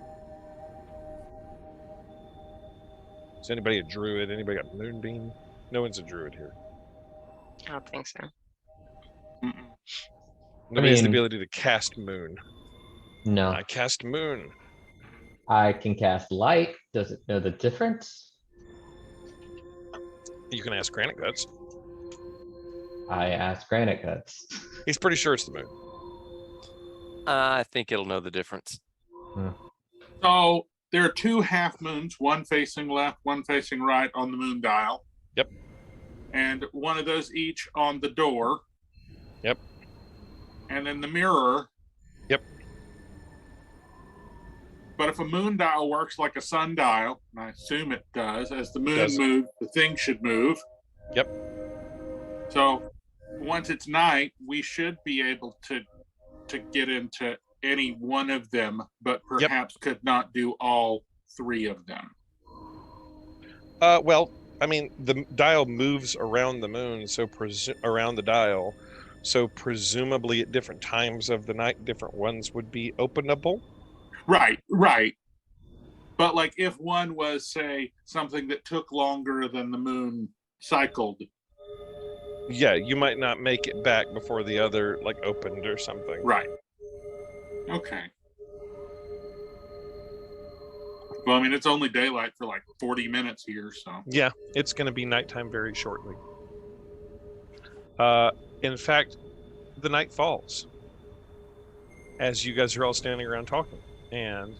Is anybody a druid? Anybody got moonbeam? No one's a druid here. I don't think so. Mm-mm. Nobody has the mean- ability to cast moon. No, I cast moon. I can cast light. Does it know the difference? You can ask Granite Guts. I asked Granite Guts. He's pretty sure it's the moon. I think it'll know the difference. So there are 2 half moons, one facing left, one facing right on the moon dial. Yep. And one of those each on the door. Yep. And then the mirror. Yep. But if a moon dial works like a sundial, and I assume it does, as the moon Does. moves, the thing should move. Yep. So once it's night, we should be able to get into any one of them, but Yep. perhaps could not do all 3 of them. Well, I mean, the dial moves around the moon, so around the dial, so presumably at different times of the night, different ones would be openable. Right, right. But like if one was, say, something that took longer than the moon cycled. Yeah, you might not make it back before the other like opened or something. Right. Okay. Well, I mean, it's only daylight for like 40 minutes here, so. Yeah, it's going to be nighttime very shortly. In fact, the night falls as you guys are all standing around talking. And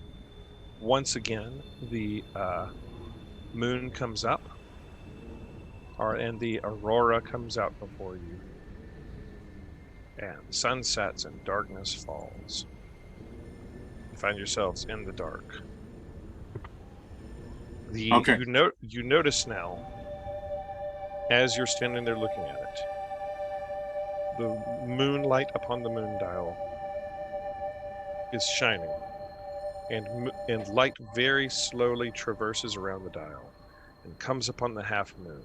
once again, the moon comes up, and the aurora comes out before you. And the sun sets and darkness falls. You find yourselves in the dark. Okay. You notice now, as you're standing there looking at it, the moonlight upon the moon dial is shining, and light very slowly traverses around the dial and comes upon the half moon.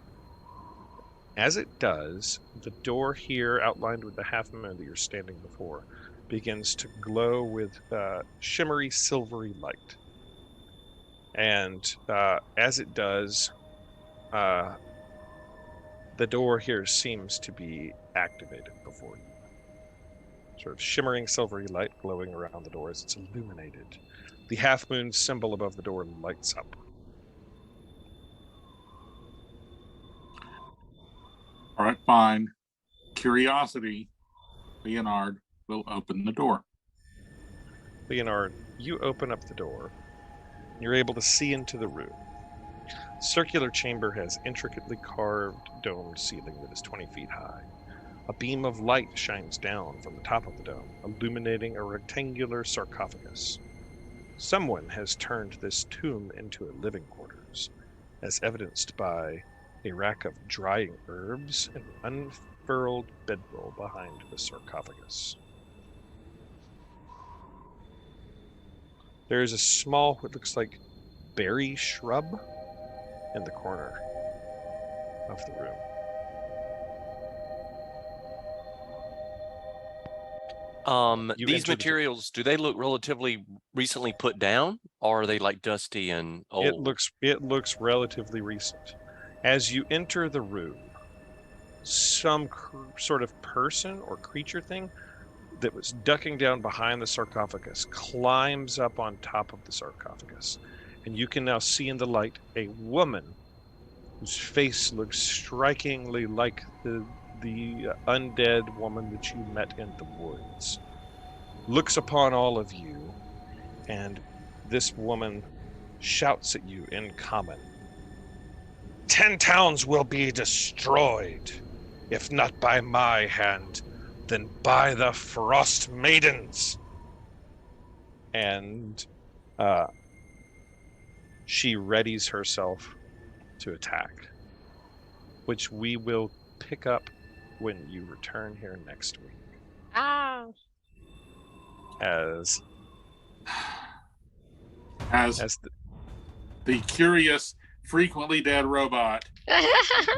As it does, the door here, outlined with the half moon that you're standing before, begins to glow with shimmery, silvery light. And as it does, the door here seems to be activated before you. Sort of shimmering silvery light glowing around the door as it's illuminated The half moon symbol above the door lights up. All right, fine. Curiosity, Leonard will open the door. Leonard, you open up the door. You're able to see into the room. Circular chamber has intricately carved domed ceiling that is 20 feet high. A beam of light shines down from the top of the dome, illuminating a rectangular sarcophagus. Someone has turned this tomb into a living quarters, as evidenced by a rack of drying herbs and an unfurled bedroll behind the sarcophagus. There is a small, what looks like berry shrub in the corner of the room. You These enter the- materials, do they look relatively recently put down, or are they like dusty and old? It looks relatively recent. As you enter the room, some sort of person or creature thing that was ducking down behind the sarcophagus climbs up on top of the sarcophagus, and you can now see in the light a woman whose face looks strikingly like the undead woman that you met in the woods, looks upon all of you, and this woman shouts at you in common. 10 towns will be destroyed, if not by my hand, then by the Frostmaidens. And she readies herself to attack, which we will pick up when you return here next week. Ah. As the curious, frequently dead robot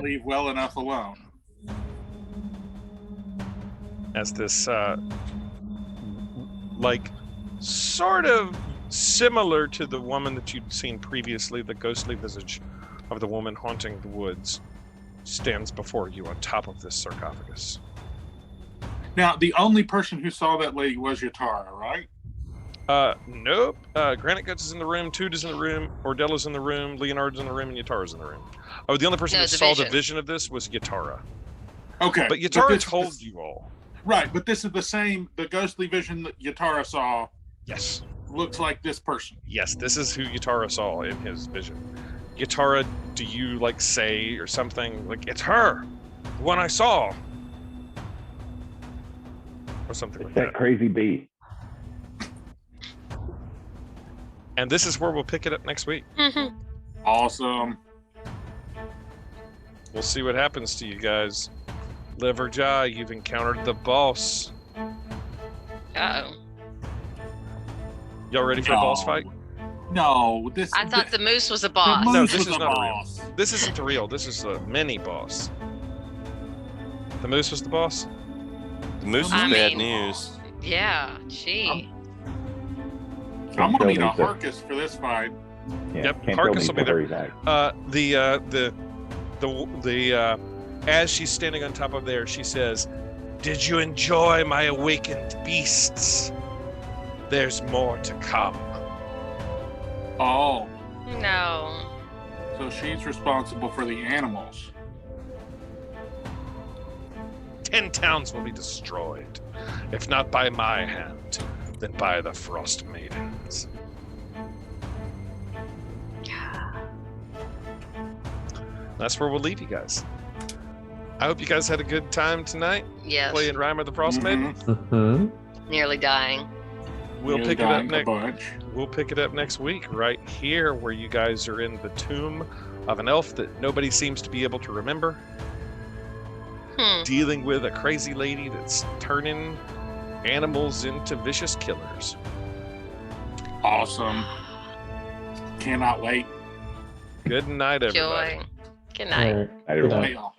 leave well enough alone. As this, like, sort of similar to the woman that you'd seen previously, the ghostly visage of the woman haunting the woods, stands before you on top of this sarcophagus. Now, the only person who saw that lady was Yatara, right? Nope. Granite Guts is in the room, Toot is in the room, Ordella's in the room, Leonard's in the room, and Yatara's in the room. Oh, the only person No, that the saw the vision. vision of this was Yatara. Okay. But Yatara this- told you all. Right, but this is the ghostly vision that Yatara saw Yes. looks like this person. Yes, this is who Yatara saw in his vision. Yatara, do you, like, say or something? Like, it's her! The one I saw! Or something It's like that that. crazy bee. And this is where we'll pick it up next week. Awesome. We'll see what happens to you guys. Live or die, you've encountered the boss. Uh-oh. Y'all ready for a boss fight? No, this. I thought the moose was a the boss. No, moose this was is a not real. boss. This isn't the real. This is a mini boss. The moose was the boss? The moose is I bad mean- news. Yeah, gee. I'm gonna need a Can't tell me Harkus for this fight. Yeah, Yep, can't Harkus tell me will be there. to hurry back. As she's standing on top of there, she says, "Did you enjoy my awakened beasts? There's more to come." Oh, No. so she's responsible for the animals. 10 towns will be destroyed, if not by my hand, then by the Frostmaidens. That's where we'll leave you guys. I hope you guys had a good time tonight Yes. playing Rime of the Frostmaiden. Mhm. Nearly dying. We'll Nearly pick it up dying a next. bunch. We'll pick it up next week, right here, where you guys are in the tomb of an elf that nobody seems to be able to remember, dealing with a crazy lady that's turning animals into vicious killers. Awesome. Cannot wait. Good night, everybody. Joy. Good night. Night, everybody. Hey, y'all.